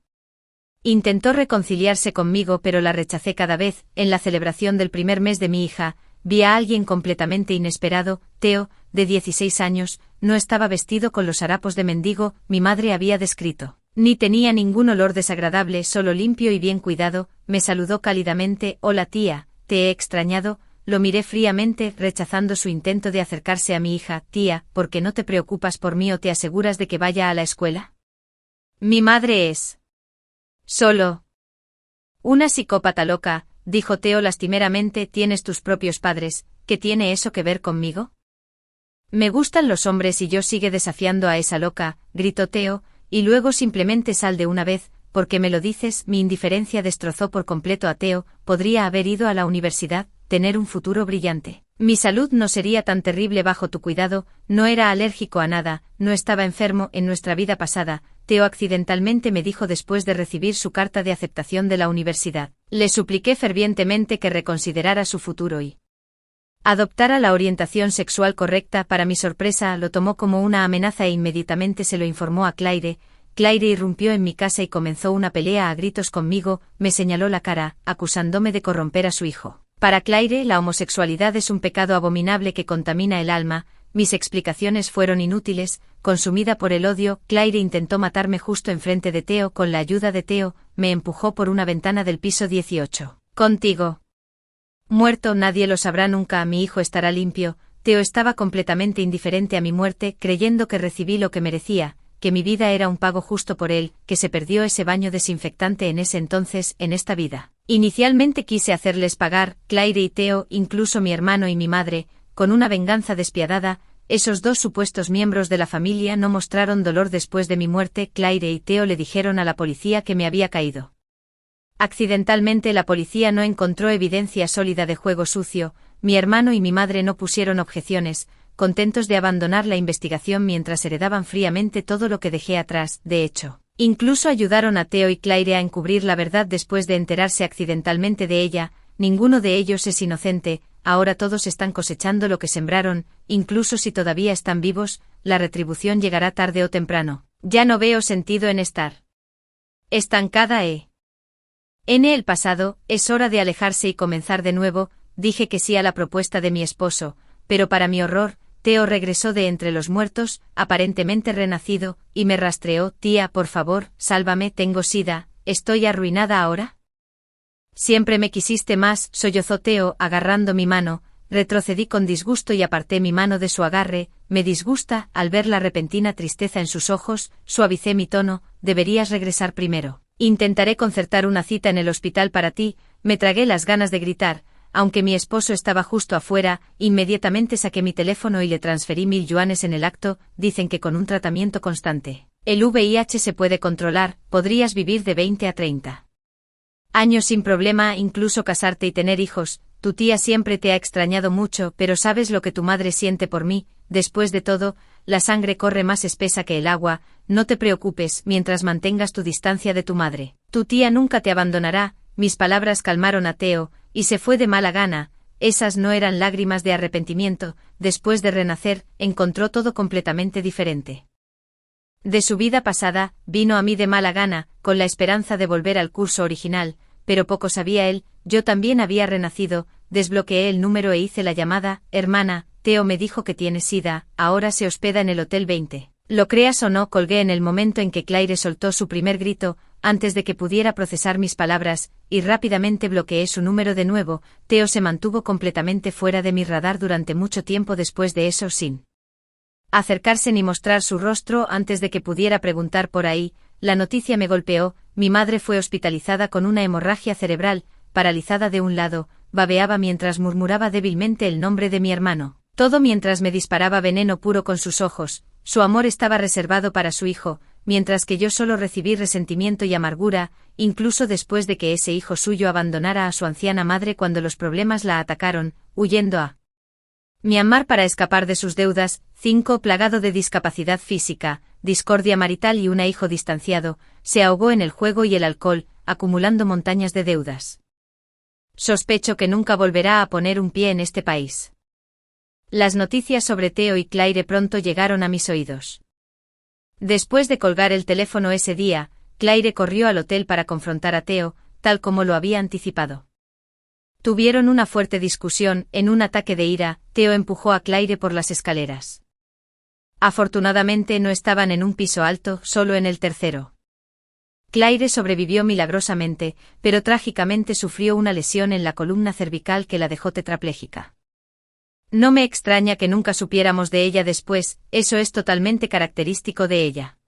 intentó reconciliarse conmigo, pero la rechacé cada vez. En la celebración del primer mes de mi hija, vi a alguien completamente inesperado. Theo, de 16 años, no estaba vestido con los harapos de mendigo mi madre había descrito. Ni tenía ningún olor desagradable, solo limpio y bien cuidado. Me saludó cálidamente. Hola tía, te he extrañado. Lo miré fríamente, rechazando su intento de acercarse a mi hija. Tía, ¿por qué no te preocupas por mí o te aseguras de que vaya a la escuela? Mi madre es solo una psicópata loca, dijo Theo lastimeramente. ¿Tienes tus propios padres? ¿Qué tiene eso que ver conmigo? Me gustan los hombres y yo sigue desafiando a esa loca, gritó Theo, y luego simplemente sal de una vez, porque me lo dices. Mi indiferencia destrozó por completo a Theo. Podría haber ido a la universidad, tener un futuro brillante. Mi salud no sería tan terrible bajo tu cuidado, no era alérgico a nada, no estaba enfermo. En nuestra vida pasada, Theo accidentalmente me dijo después de recibir su carta de aceptación de la universidad. Le supliqué fervientemente que reconsiderara su futuro y adoptara la orientación sexual correcta. Para mi sorpresa, lo tomó como una amenaza e inmediatamente se lo informó a Claire. Claire irrumpió en mi casa y comenzó una pelea a gritos conmigo, me señaló la cara, acusándome de corromper a su hijo. Para Claire, la homosexualidad es un pecado abominable que contamina el alma. Mis explicaciones fueron inútiles. Consumida por el odio, Claire intentó matarme justo enfrente de Theo. Con la ayuda de Theo, me empujó por una ventana del piso 18. Contigo muerto nadie lo sabrá nunca. Mi hijo estará limpio. Theo estaba completamente indiferente a mi muerte, creyendo que recibí lo que merecía, que mi vida era un pago justo por él, que se perdió ese baño desinfectante en ese entonces, en esta vida. Inicialmente quise hacerles pagar, Claire y Theo, incluso mi hermano y mi madre, con una venganza despiadada. Esos dos supuestos miembros de la familia no mostraron dolor después de mi muerte. Claire y Theo le dijeron a la policía que me había caído accidentalmente. La policía no encontró evidencia sólida de juego sucio. Mi hermano y mi madre no pusieron objeciones, contentos de abandonar la investigación mientras heredaban fríamente todo lo que dejé atrás. De hecho, incluso ayudaron a Theo y Claire a encubrir la verdad después de enterarse accidentalmente de ella. Ninguno de ellos es inocente. Ahora todos están cosechando lo que sembraron, incluso si todavía están vivos, la retribución llegará tarde o temprano. Ya no veo sentido en estar estancada en el pasado. Es hora de alejarse y comenzar de nuevo. Dije que sí a la propuesta de mi esposo, pero para mi horror, Theo regresó de entre los muertos, aparentemente renacido, y me rastreó. Tía, por favor, sálvame, tengo sida, ¿estoy arruinada ahora? Siempre me quisiste más, sollozó Theo, agarrando mi mano. Retrocedí con disgusto y aparté mi mano de su agarre. Me disgusta. Al ver la repentina tristeza en sus ojos, suavicé mi tono. Deberías regresar primero. Intentaré concertar una cita en el hospital para ti. Me tragué las ganas de gritar. Aunque mi esposo estaba justo afuera, inmediatamente saqué mi teléfono y le transferí 1000 yuanes en el acto. Dicen que con un tratamiento constante, el VIH se puede controlar. Podrías vivir de 20 a 30 años sin problema, incluso casarte y tener hijos. Tu tía siempre te ha extrañado mucho, pero sabes lo que tu madre siente por mí. Después de todo, la sangre corre más espesa que el agua. No te preocupes mientras mantengas tu distancia de tu madre. Tu tía nunca te abandonará. Mis palabras calmaron a Theo, y se fue de mala gana. Esas no eran lágrimas de arrepentimiento. Después de renacer, encontró todo completamente diferente. De su vida pasada, vino a mí de mala gana, con la esperanza de volver al curso original, pero poco sabía él, yo también había renacido. Desbloqueé el número e hice la llamada. Hermana, Theo me dijo que tiene sida, ahora se hospeda en el Hotel 20. Lo creas o no, colgué en el momento en que Claire soltó su primer grito, antes de que pudiera procesar mis palabras, y rápidamente bloqueé su número de nuevo. Theo se mantuvo completamente fuera de mi radar durante mucho tiempo después de eso, sin acercarse ni mostrar su rostro. Antes de que pudiera preguntar por ahí, la noticia me golpeó. Mi madre fue hospitalizada con una hemorragia cerebral, paralizada de un lado, babeaba mientras murmuraba débilmente el nombre de mi hermano. Todo mientras me disparaba veneno puro con sus ojos. Su amor estaba reservado para su hijo, mientras que yo solo recibí resentimiento y amargura, incluso después de que ese hijo suyo abandonara a su anciana madre cuando los problemas la atacaron, huyendo a Myanmar para escapar de sus deudas. 5. Plagado de discapacidad física, discordia marital y un hijo distanciado, se ahogó en el juego y el alcohol, acumulando montañas de deudas. Sospecho que nunca volverá a poner un pie en este país. Las noticias sobre Theo y Claire pronto llegaron a mis oídos. Después de colgar el teléfono ese día, Claire corrió al hotel para confrontar a Theo, tal como lo había anticipado. Tuvieron una fuerte discusión. En un ataque de ira, Theo empujó a Claire por las escaleras. Afortunadamente no estaban en un piso alto, solo en el tercero. Claire sobrevivió milagrosamente, pero trágicamente sufrió una lesión en la columna cervical que la dejó tetrapléjica. No me extraña que nunca supiéramos de ella después, eso es totalmente característico de ella.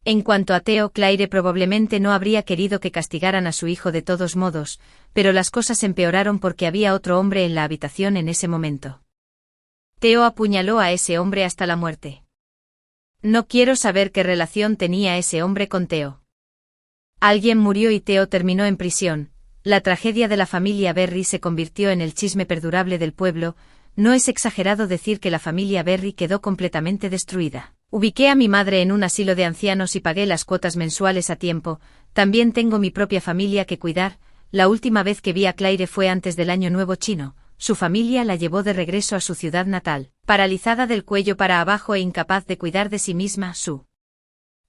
En cuanto a Theo, Claire probablemente no habría querido que castigaran a su hijo de todos modos, pero las cosas empeoraron porque había otro hombre en la habitación en ese momento. Theo apuñaló a ese hombre hasta la muerte. No quiero saber qué relación tenía ese hombre con Theo. Alguien murió y Theo terminó en prisión. La tragedia de la familia Berry se convirtió en el chisme perdurable del pueblo. No es exagerado decir que la familia Berry quedó completamente destruida. Ubiqué a mi madre en un asilo de ancianos y pagué las cuotas mensuales a tiempo. También tengo mi propia familia que cuidar. La última vez que vi a Claire fue antes del Año Nuevo chino. Su familia la llevó de regreso a su ciudad natal, paralizada del cuello para abajo e incapaz de cuidar de sí misma. Su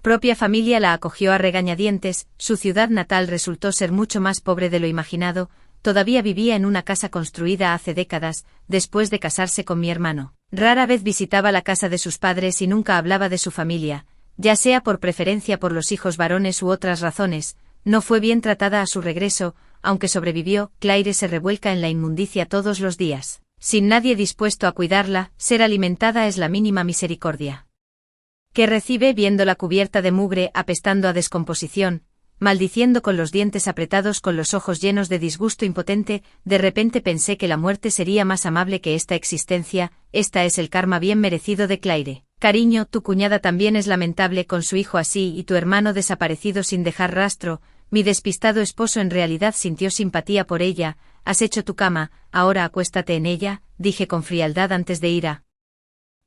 propia familia la acogió a regañadientes. Su ciudad natal resultó ser mucho más pobre de lo imaginado. Todavía vivía en una casa construida hace décadas, después de casarse con mi hermano. Rara vez visitaba la casa de sus padres y nunca hablaba de su familia, ya sea por preferencia por los hijos varones u otras razones. No fue bien tratada a su regreso, aunque sobrevivió. Claire se revuelca en la inmundicia todos los días. Sin nadie dispuesto a cuidarla, ser alimentada es la mínima misericordia que recibe viéndola cubierta de mugre, apestando a descomposición, maldiciendo con los dientes apretados, con los ojos llenos de disgusto impotente. De repente pensé que la muerte sería más amable que esta existencia. Esta es el karma bien merecido de Claire. Cariño, tu cuñada también es lamentable con su hijo así y tu hermano desaparecido sin dejar rastro. Mi despistado esposo en realidad sintió simpatía por ella. Has hecho tu cama, ahora acuéstate en ella, dije con frialdad antes de ir a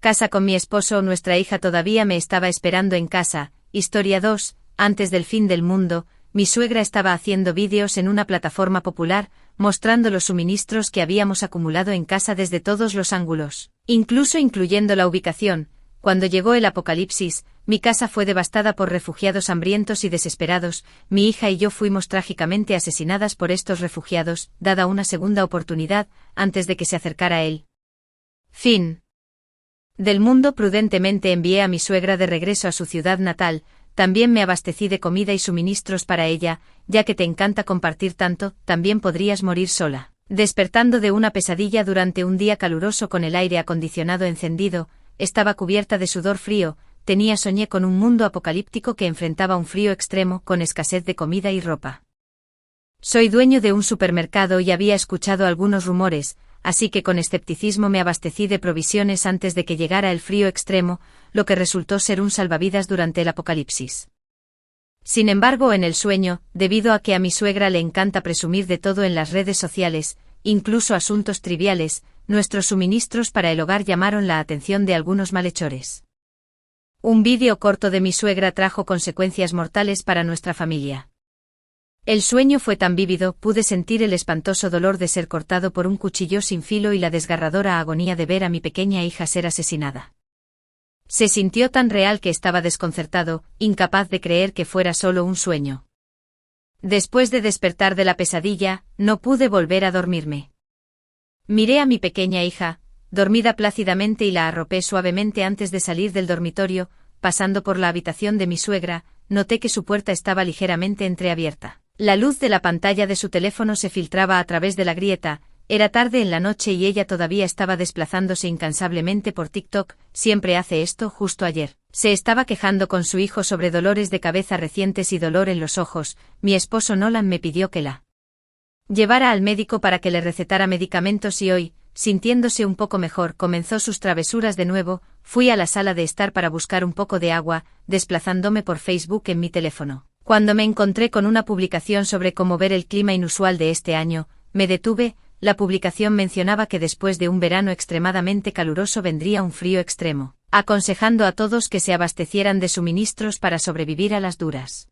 casa con mi esposo. Nuestra hija todavía me estaba esperando en casa. Historia 2. Antes del fin del mundo, mi suegra estaba haciendo vídeos en una plataforma popular, mostrando los suministros que habíamos acumulado en casa desde todos los ángulos, incluso incluyendo la ubicación. Cuando llegó el apocalipsis, mi casa fue devastada por refugiados hambrientos y desesperados. Mi hija y yo fuimos trágicamente asesinadas por estos refugiados, dada una segunda oportunidad, antes de que se acercara el fin del mundo. Prudentemente envié a mi suegra de regreso a su ciudad natal. También me abastecí de comida y suministros para ella, ya que te encanta compartir tanto. También podrías morir sola. Despertando de una pesadilla durante un día caluroso con el aire acondicionado encendido, estaba cubierta de sudor frío. Soñé con un mundo apocalíptico que enfrentaba un frío extremo, con escasez de comida y ropa. Soy dueño de un supermercado y había escuchado algunos rumores, así que con escepticismo me abastecí de provisiones antes de que llegara el frío extremo, lo que resultó ser un salvavidas durante el apocalipsis. Sin embargo, en el sueño, debido a que a mi suegra le encanta presumir de todo en las redes sociales, incluso asuntos triviales, nuestros suministros para el hogar llamaron la atención de algunos malhechores. Un vídeo corto de mi suegra trajo consecuencias mortales para nuestra familia. El sueño fue tan vívido, pude sentir el espantoso dolor de ser cortado por un cuchillo sin filo y la desgarradora agonía de ver a mi pequeña hija ser asesinada. Se sintió tan real que estaba desconcertado, incapaz de creer que fuera solo un sueño. Después de despertar de la pesadilla, no pude volver a dormirme. Miré a mi pequeña hija, dormida plácidamente, y la arropé suavemente antes de salir del dormitorio. Pasando por la habitación de mi suegra, noté que su puerta estaba ligeramente entreabierta. La luz de la pantalla de su teléfono se filtraba a través de la grieta. Era tarde en la noche y ella todavía estaba desplazándose incansablemente por TikTok. Siempre hace esto. Justo ayer se estaba quejando con su hijo sobre dolores de cabeza recientes y dolor en los ojos. Mi esposo Nolan me pidió que la llevara al médico para que le recetara medicamentos y hoy, sintiéndose un poco mejor, comenzó sus travesuras de nuevo. Fui a la sala de estar para buscar un poco de agua, desplazándome por Facebook en mi teléfono. Cuando me encontré con una publicación sobre cómo ver el clima inusual de este año, me detuve. La publicación mencionaba que después de un verano extremadamente caluroso vendría un frío extremo, aconsejando a todos que se abastecieran de suministros para sobrevivir a las duras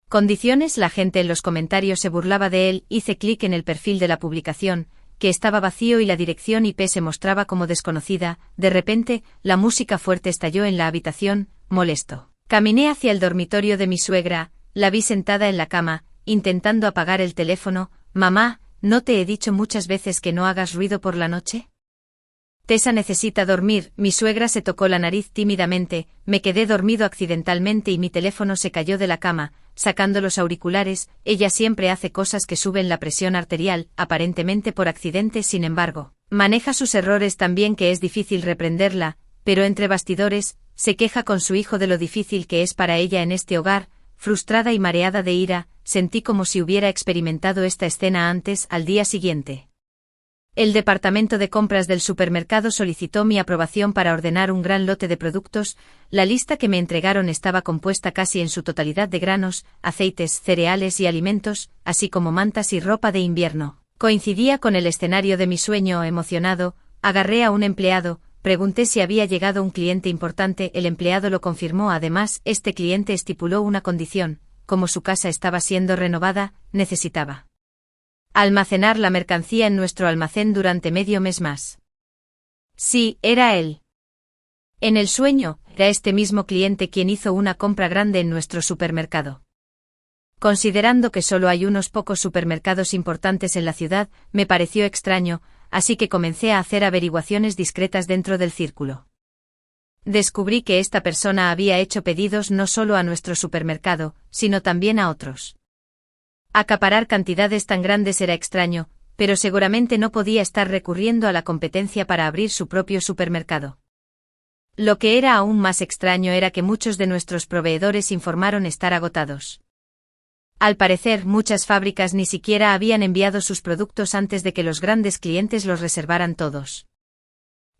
condiciones. La gente en los comentarios se burlaba de él. Hice clic en el perfil de la publicación, que estaba vacío y la dirección IP se mostraba como desconocida. De repente, la música fuerte estalló en la habitación. Molesto, caminé hacia el dormitorio de mi suegra. La vi sentada en la cama, intentando apagar el teléfono. Mamá, ¿no te he dicho muchas veces que no hagas ruido por la noche? Tessa necesita dormir. Mi suegra se tocó la nariz tímidamente. Me quedé dormido accidentalmente y mi teléfono se cayó de la cama, sacando los auriculares. Ella siempre hace cosas que suben la presión arterial, aparentemente por accidente. Sin embargo, maneja sus errores tan bien que es difícil reprenderla, pero entre bastidores, se queja con su hijo de lo difícil que es para ella en este hogar. Frustrada y mareada de ira, sentí como si hubiera experimentado esta escena antes. Al día siguiente, el departamento de compras del supermercado solicitó mi aprobación para ordenar un gran lote de productos. La lista que me entregaron estaba compuesta casi en su totalidad de granos, aceites, cereales y alimentos, así como mantas y ropa de invierno. Coincidía con el escenario de mi sueño. Emocionado, agarré a un empleado, pregunté si había llegado un cliente importante. El empleado lo confirmó. Además, este cliente estipuló una condición: como su casa estaba siendo renovada, necesitaba almacenar la mercancía en nuestro almacén durante medio mes más. Sí, era él. En el sueño, era este mismo cliente quien hizo una compra grande en nuestro supermercado. Considerando que solo hay unos pocos supermercados importantes en la ciudad, me pareció extraño, así que comencé a hacer averiguaciones discretas dentro del círculo. Descubrí que esta persona había hecho pedidos no solo a nuestro supermercado, sino también a otros. Acaparar cantidades tan grandes era extraño, pero seguramente no podía estar recurriendo a la competencia para abrir su propio supermercado. Lo que era aún más extraño era que muchos de nuestros proveedores informaron estar agotados. Al parecer, muchas fábricas ni siquiera habían enviado sus productos antes de que los grandes clientes los reservaran todos.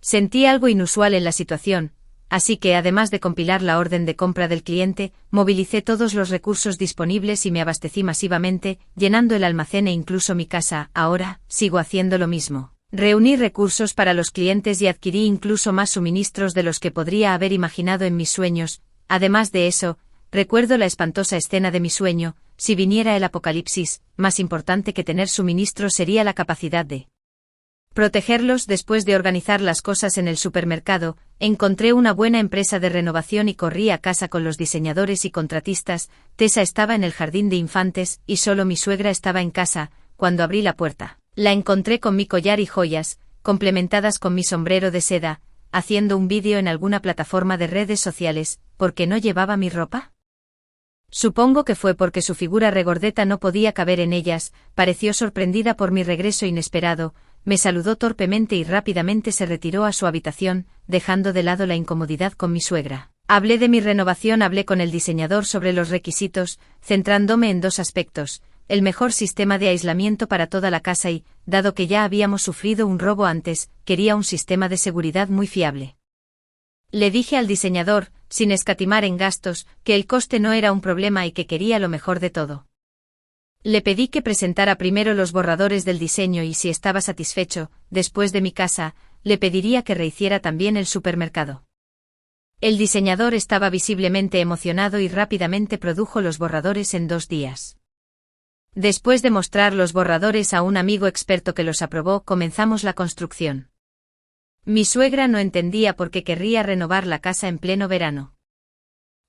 Sentí algo inusual en la situación, así que además de compilar la orden de compra del cliente, movilicé todos los recursos disponibles y me abastecí masivamente, llenando el almacén e incluso mi casa. Ahora, sigo haciendo lo mismo. Reuní recursos para los clientes y adquirí incluso más suministros de los que podría haber imaginado en mis sueños. Además de eso, recuerdo la espantosa escena de mi sueño: si viniera el apocalipsis, más importante que tener suministros sería la capacidad de protegerlos. Después de organizar las cosas en el supermercado, encontré una buena empresa de renovación y corrí a casa con los diseñadores y contratistas. Tessa estaba en el jardín de infantes, y solo mi suegra estaba en casa. Cuando abrí la puerta, la encontré con mi collar y joyas, complementadas con mi sombrero de seda, haciendo un vídeo en alguna plataforma de redes sociales. ¿Por qué no llevaba mi ropa? Supongo que fue porque su figura regordeta no podía caber en ellas. Pareció sorprendida por mi regreso inesperado. Me saludó torpemente y rápidamente se retiró a su habitación, dejando de lado la incomodidad con mi suegra. Hablé de mi renovación. Hablé con el diseñador sobre los requisitos, centrándome en dos aspectos: el mejor sistema de aislamiento para toda la casa y, dado que ya habíamos sufrido un robo antes, quería un sistema de seguridad muy fiable. Le dije al diseñador, sin escatimar en gastos, que el coste no era un problema y que quería lo mejor de todo. Le pedí que presentara primero los borradores del diseño y si estaba satisfecho, después de mi casa, le pediría que rehiciera también el supermercado. El diseñador estaba visiblemente emocionado y rápidamente produjo los borradores en 2 días. Después de mostrar los borradores a un amigo experto que los aprobó, comenzamos la construcción. Mi suegra no entendía por qué querría renovar la casa en pleno verano.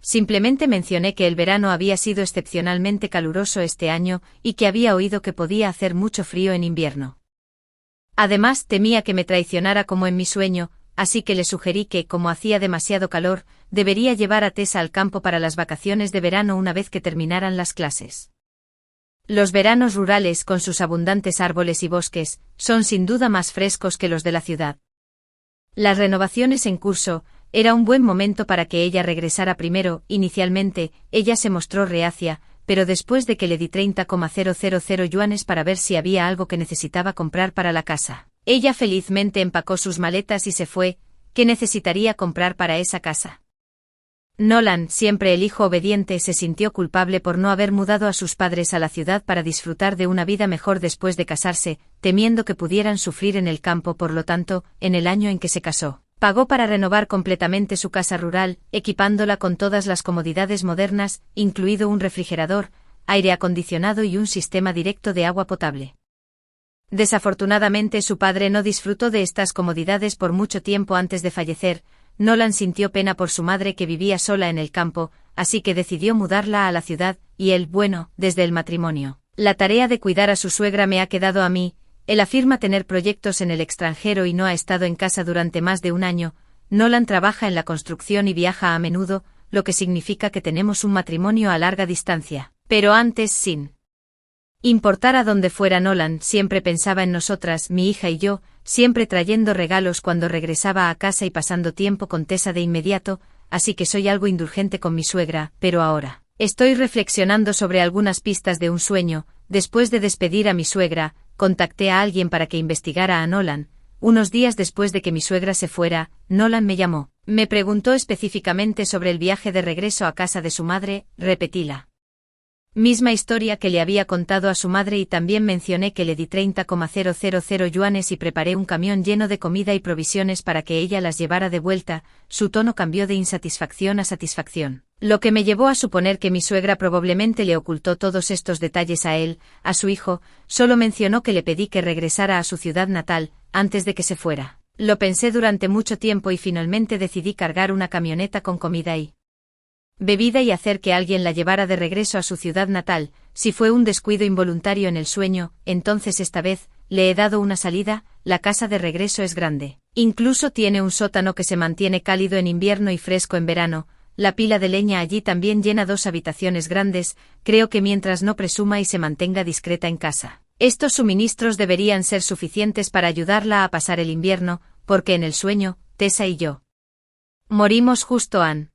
Simplemente mencioné que el verano había sido excepcionalmente caluroso este año y que había oído que podía hacer mucho frío en invierno. Además, temía que me traicionara como en mi sueño, así que le sugerí que, como hacía demasiado calor, debería llevar a Tessa al campo para las vacaciones de verano una vez que terminaran las clases. Los veranos rurales, con sus abundantes árboles y bosques, son sin duda más frescos que los de la ciudad. Las renovaciones en curso, era un buen momento para que ella regresara primero. Inicialmente, ella se mostró reacia, pero después de que le di 30,000 yuanes para ver si había algo que necesitaba comprar para la casa, ella felizmente empacó sus maletas y se fue. ¿Qué necesitaría comprar para esa casa? Nolan, siempre el hijo obediente, se sintió culpable por no haber mudado a sus padres a la ciudad para disfrutar de una vida mejor después de casarse, temiendo que pudieran sufrir en el campo. Por lo tanto, en el año en que se casó, pagó para renovar completamente su casa rural, equipándola con todas las comodidades modernas, incluido un refrigerador, aire acondicionado y un sistema directo de agua potable. Desafortunadamente, su padre no disfrutó de estas comodidades por mucho tiempo antes de fallecer. Nolan sintió pena por su madre que vivía sola en el campo, así que decidió mudarla a la ciudad, y él, bueno, desde el matrimonio, la tarea de cuidar a su suegra me ha quedado a mí. Él afirma tener proyectos en el extranjero y no ha estado en casa durante más de un año. Nolan trabaja en la construcción y viaja a menudo, lo que significa que tenemos un matrimonio a larga distancia. Pero antes, sin importar a dónde fuera Nolan, siempre pensaba en nosotras, mi hija y yo, siempre trayendo regalos cuando regresaba a casa y pasando tiempo con Tessa de inmediato. así que soy algo indulgente con mi suegra, pero ahora estoy reflexionando sobre algunas pistas de un sueño. Después de despedir a mi suegra, contacté a alguien para que investigara a Nolan. Unos días después de que mi suegra se fuera, Nolan me llamó. Me preguntó específicamente sobre el viaje de regreso a casa de su madre. Repetí la misma historia que le había contado a su madre y también mencioné que le di 30,000 yuanes y preparé un camión lleno de comida y provisiones para que ella las llevara de vuelta. Su tono cambió de insatisfacción a satisfacción, lo que me llevó a suponer que mi suegra probablemente le ocultó todos estos detalles a él, a su hijo. Solo mencionó que le pedí que regresara a su ciudad natal, antes de que se fuera. Lo pensé durante mucho tiempo y finalmente decidí cargar una camioneta con comida y bebida y hacer que alguien la llevara de regreso a su ciudad natal. Si fue un descuido involuntario en el sueño, entonces esta vez le he dado una salida. La casa de regreso es grande. Incluso tiene un sótano que se mantiene cálido en invierno y fresco en verano. La pila de leña allí también llena 2 habitaciones grandes. Creo que mientras no presuma y se mantenga discreta en casa, estos suministros deberían ser suficientes para ayudarla a pasar el invierno, porque en el sueño, Tessa y yo morimos justo antes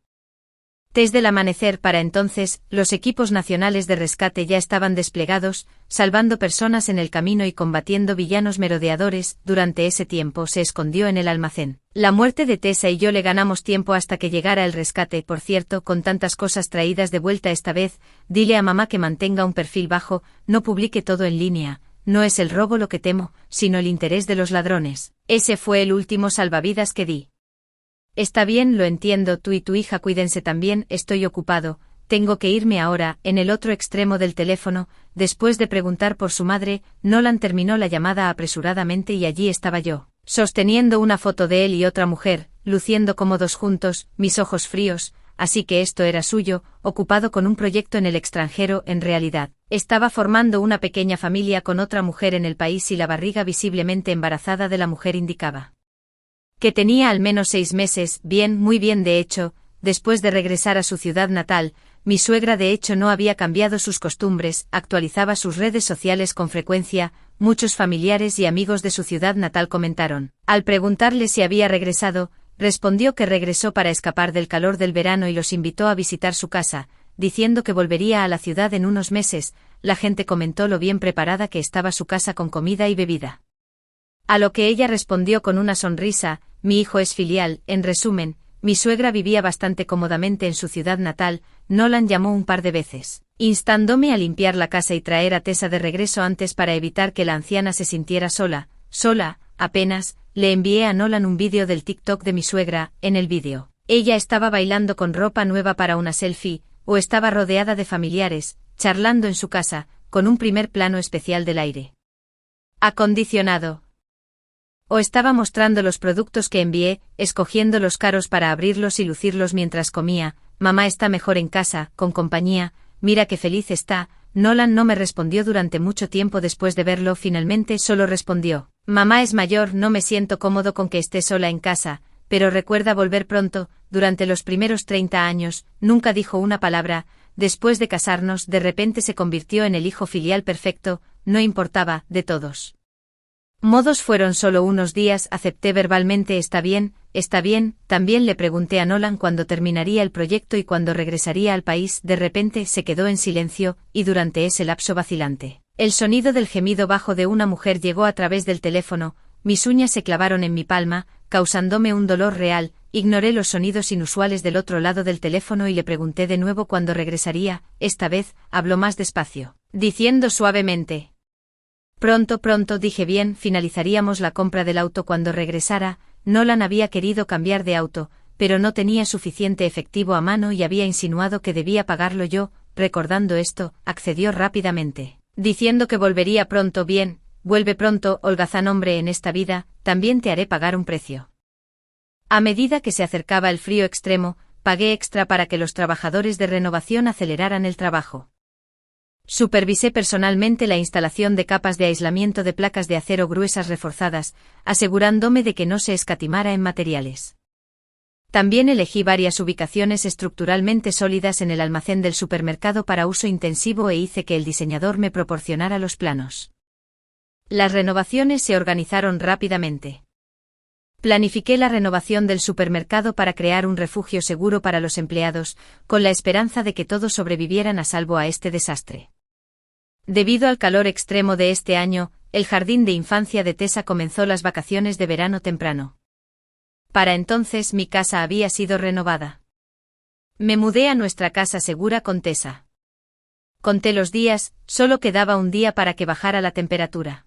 del amanecer. Para entonces, los equipos nacionales de rescate ya estaban desplegados, salvando personas en el camino y combatiendo villanos merodeadores. Durante ese tiempo se escondió en el almacén. La muerte de Tessa y yo le ganamos tiempo hasta que llegara el rescate. Por cierto, con tantas cosas traídas de vuelta esta vez, dile a mamá que mantenga un perfil bajo, no publique todo en línea. No es el robo lo que temo, sino el interés de los ladrones. Ese fue el último salvavidas que di. Está bien, lo entiendo, tú y tu hija cuídense también, estoy ocupado, tengo que irme ahora. En el otro extremo del teléfono, después de preguntar por su madre, Nolan terminó la llamada apresuradamente y allí estaba yo, sosteniendo una foto de él y otra mujer, luciendo cómodos juntos, mis ojos fríos, así que esto era suyo, ocupado con un proyecto en el extranjero. En realidad, estaba formando una pequeña familia con otra mujer en el país y la barriga visiblemente embarazada de la mujer indicaba que tenía al menos 6 meses. Bien, muy bien. De hecho, después de regresar a su ciudad natal, mi suegra de hecho no había cambiado sus costumbres, actualizaba sus redes sociales con frecuencia. Muchos familiares y amigos de su ciudad natal comentaron. Al preguntarle si había regresado, respondió que regresó para escapar del calor del verano y los invitó a visitar su casa, diciendo que volvería a la ciudad en unos meses. La gente comentó lo bien preparada que estaba su casa con comida y bebida. A lo que ella respondió con una sonrisa: mi hijo es filial. En resumen, mi suegra vivía bastante cómodamente en su ciudad natal. Nolan llamó un par de veces, instándome a limpiar la casa y traer a Tessa de regreso antes para evitar que la anciana se sintiera sola. Apenas, le envié a Nolan un vídeo del TikTok de mi suegra. En el vídeo, ella estaba bailando con ropa nueva para una selfie, o estaba rodeada de familiares, charlando en su casa, con un primer plano especial del aire acondicionado. O estaba mostrando los productos que envié, escogiendo los caros para abrirlos y lucirlos mientras comía. Mamá está mejor en casa, con compañía, mira qué feliz está. Nolan no me respondió durante mucho tiempo después de verlo. Finalmente solo respondió: mamá es mayor, no me siento cómodo con que esté sola en casa, pero recuerda volver pronto. Durante los primeros 30 años, nunca dijo una palabra. Después de casarnos, de repente se convirtió en el hijo filial perfecto, no importaba, de todos modos fueron solo unos días. Acepté verbalmente. Está bien. También le pregunté a Nolan cuándo terminaría el proyecto y cuándo regresaría al país. De repente se quedó en silencio, y durante ese lapso vacilante, el sonido del gemido bajo de una mujer llegó a través del teléfono. Mis uñas se clavaron en mi palma, causándome un dolor real. Ignoré los sonidos inusuales del otro lado del teléfono y le pregunté de nuevo cuándo regresaría. Esta vez, habló más despacio, diciendo suavemente: pronto, dije bien, finalizaríamos la compra del auto cuando regresara. Nolan había querido cambiar de auto, pero no tenía suficiente efectivo a mano y había insinuado que debía pagarlo yo. Recordando esto, accedió rápidamente, diciendo que volvería pronto. Bien, vuelve pronto, holgazán hombre. En esta vida, también te haré pagar un precio. A medida que se acercaba el frío extremo, pagué extra para que los trabajadores de renovación aceleraran el trabajo. Supervisé personalmente la instalación de capas de aislamiento de placas de acero gruesas reforzadas, asegurándome de que no se escatimara en materiales. También elegí varias ubicaciones estructuralmente sólidas en el almacén del supermercado para uso intensivo e hice que el diseñador me proporcionara los planos. Las renovaciones se organizaron rápidamente. Planifiqué la renovación del supermercado para crear un refugio seguro para los empleados, con la esperanza de que todos sobrevivieran a salvo a este desastre. Debido al calor extremo de este año, el jardín de infancia de Tessa comenzó las vacaciones de verano temprano. Para entonces mi casa había sido renovada. Me mudé a nuestra casa segura con Tessa. Conté los días, solo quedaba un día para que bajara la temperatura.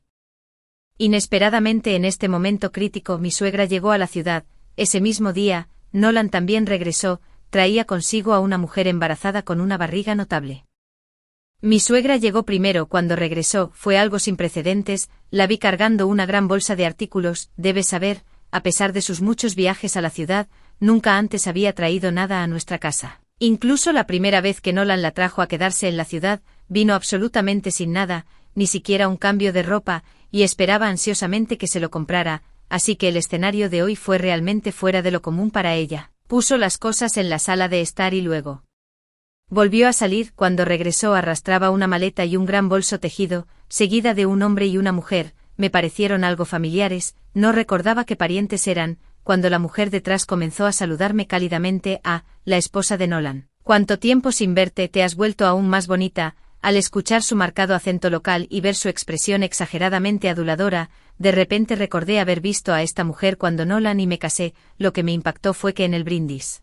Inesperadamente en este momento crítico mi suegra llegó a la ciudad. Ese mismo día, Nolan también regresó, traía consigo a una mujer embarazada con una barriga notable. Mi suegra llegó primero. Cuando regresó, fue algo sin precedentes. La vi cargando una gran bolsa de artículos. Debes saber, a pesar de sus muchos viajes a la ciudad, nunca antes había traído nada a nuestra casa. Incluso la primera vez que Nolan la trajo a quedarse en la ciudad, vino absolutamente sin nada, ni siquiera un cambio de ropa, y esperaba ansiosamente que se lo comprara, así que el escenario de hoy fue realmente fuera de lo común para ella. Puso las cosas en la sala de estar y luego volvió a salir. Cuando regresó arrastraba una maleta y un gran bolso tejido, seguida de un hombre y una mujer. Me parecieron algo familiares, no recordaba qué parientes eran, cuando la mujer detrás comenzó a saludarme cálidamente. La esposa de Nolan. ¿Cuánto tiempo sin verte? Te has vuelto aún más bonita. Al escuchar su marcado acento local y ver su expresión exageradamente aduladora, de repente recordé haber visto a esta mujer cuando Nolan y me casé. Lo que me impactó fue que en el brindis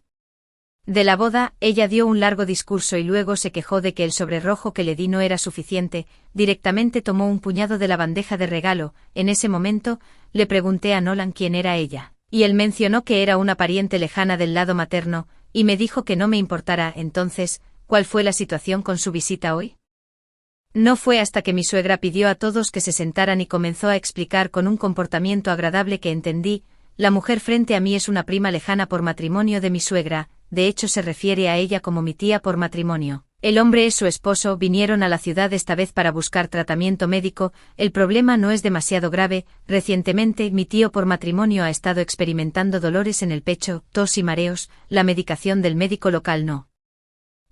de la boda, ella dio un largo discurso y luego se quejó de que el sobre rojo que le di no era suficiente. Directamente tomó un puñado de la bandeja de regalo. En ese momento, le pregunté a Nolan quién era ella, y él mencionó que era una pariente lejana del lado materno, y me dijo que no me importara. Entonces, ¿cuál fue la situación con su visita hoy? No fue hasta que mi suegra pidió a todos que se sentaran y comenzó a explicar con un comportamiento agradable que entendí. La mujer frente a mí es una prima lejana por matrimonio de mi suegra, de hecho se refiere a ella como mi tía por matrimonio. El hombre es su esposo. Vinieron a la ciudad esta vez para buscar tratamiento médico. El problema no es demasiado grave. Recientemente mi tío por matrimonio ha estado experimentando dolores en el pecho, tos y mareos. La medicación del médico local no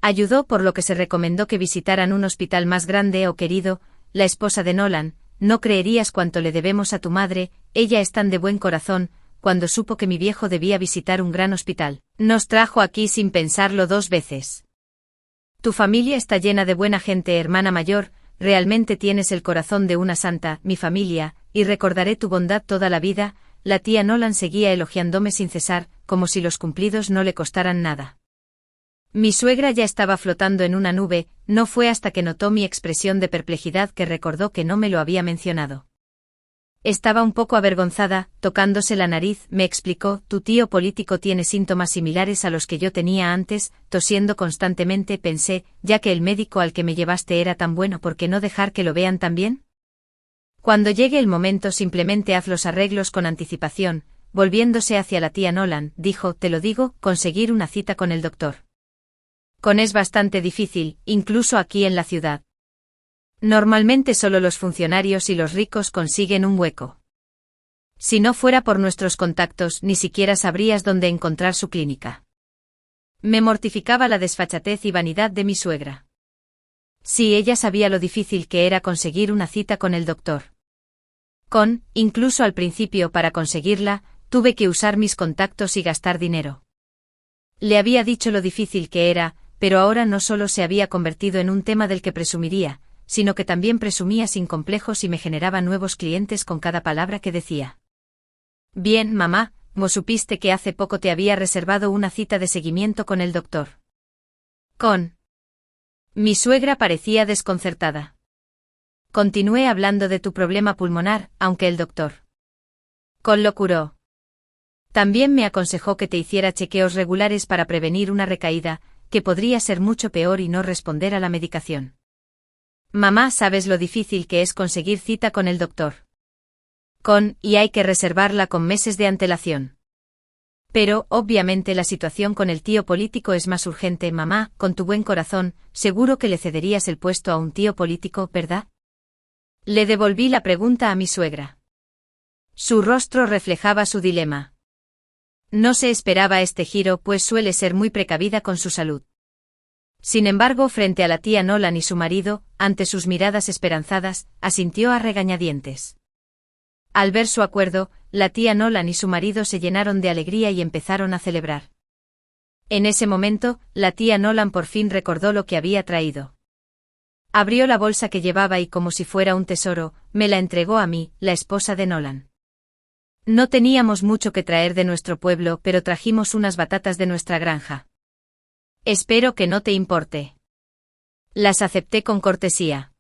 ayudó, por lo que se recomendó que visitaran un hospital más grande. Querido, la esposa de Nolan, no creerías cuánto le debemos a tu madre. Ella es tan de buen corazón. Cuando supo que mi viejo debía visitar un gran hospital, nos trajo aquí sin pensarlo dos veces. Tu familia está llena de buena gente, hermana mayor. Realmente tienes el corazón de una santa. Mi familia, y recordaré tu bondad toda la vida. La tía Nolan seguía elogiándome sin cesar, como si los cumplidos no le costaran nada. Mi suegra ya estaba flotando en una nube. No fue hasta que notó mi expresión de perplejidad que recordó que no me lo había mencionado. Estaba un poco avergonzada, tocándose la nariz. Me explicó: tu tío político tiene síntomas similares a los que yo tenía antes, tosiendo constantemente. Pensé, ya que el médico al que me llevaste era tan bueno, ¿por qué no dejar que lo vean también? Cuando llegue el momento simplemente haz los arreglos con anticipación. Volviéndose hacia la tía Nolan, dijo: te lo digo, conseguir una cita con el doctor Con es bastante difícil, incluso aquí en la ciudad. Normalmente solo los funcionarios y los ricos consiguen un hueco. Si no fuera por nuestros contactos, ni siquiera sabrías dónde encontrar su clínica. Me mortificaba la desfachatez y vanidad de mi suegra. Sí, ella sabía lo difícil que era conseguir una cita con el doctor incluso al principio, para conseguirla, tuve que usar mis contactos y gastar dinero. Le había dicho lo difícil que era, pero ahora no solo se había convertido en un tema del que presumiría, sino que también presumía sin complejos y me generaba nuevos clientes con cada palabra que decía. Bien, mamá, ¿no supiste que hace poco te había reservado una cita de seguimiento con el doctor Mi suegra parecía desconcertada. Continué hablando de tu problema pulmonar, aunque el doctor lo curó. También me aconsejó que te hiciera chequeos regulares para prevenir una recaída, que podría ser mucho peor y no responder a la medicación. Mamá, ¿sabes lo difícil que es conseguir cita con el doctor y hay que reservarla con meses de antelación? Pero, obviamente la situación con el tío político es más urgente. Mamá, con tu buen corazón, seguro que le cederías el puesto a un tío político, ¿verdad? Le devolví la pregunta a mi suegra. Su rostro reflejaba su dilema. No se esperaba este giro, pues suele ser muy precavida con su salud. Sin embargo, frente a la tía Nolan y su marido, ante sus miradas esperanzadas, asintió a regañadientes. Al ver su acuerdo, la tía Nolan y su marido se llenaron de alegría y empezaron a celebrar. En ese momento, la tía Nolan por fin recordó lo que había traído. Abrió la bolsa que llevaba y como si fuera un tesoro, me la entregó a mí, la esposa de Nolan. No teníamos mucho que traer de nuestro pueblo, pero trajimos unas batatas de nuestra granja. Espero que no te importe. Las acepté con cortesía.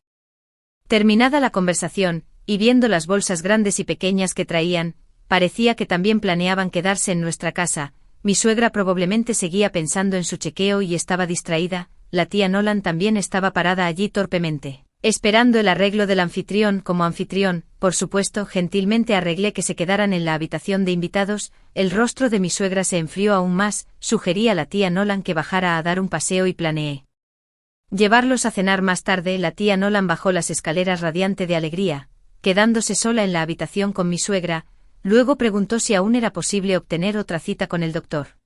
Terminada la conversación, y viendo las bolsas grandes y pequeñas que traían, parecía que también planeaban quedarse en nuestra casa. Mi suegra probablemente seguía pensando en su chequeo y estaba distraída. La tía Nolan también estaba parada allí torpemente, esperando el arreglo del anfitrión. Como anfitrión, por supuesto, gentilmente arreglé que se quedaran en la habitación de invitados. El rostro de mi suegra se enfrió aún más. Sugerí a la tía Nolan que bajara a dar un paseo y planeé llevarlos a cenar más tarde. La tía Nolan bajó las escaleras radiante de alegría, quedándose sola en la habitación con mi suegra. Luego preguntó si aún era posible obtener otra cita con el doctor.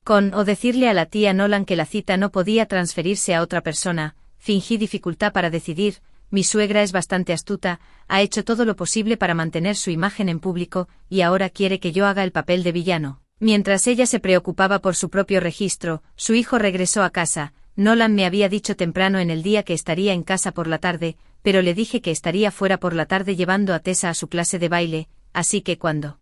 O decirle a la tía Nolan que la cita no podía transferirse a otra persona. Fingí dificultad para decidir. Mi suegra es bastante astuta, ha hecho todo lo posible para mantener su imagen en público, y ahora quiere que yo haga el papel de villano. Mientras ella se preocupaba por su propio registro, su hijo regresó a casa. Nolan me había dicho temprano en el día que estaría en casa por la tarde, pero le dije que estaría fuera por la tarde llevando a Tessa a su clase de baile, así que cuando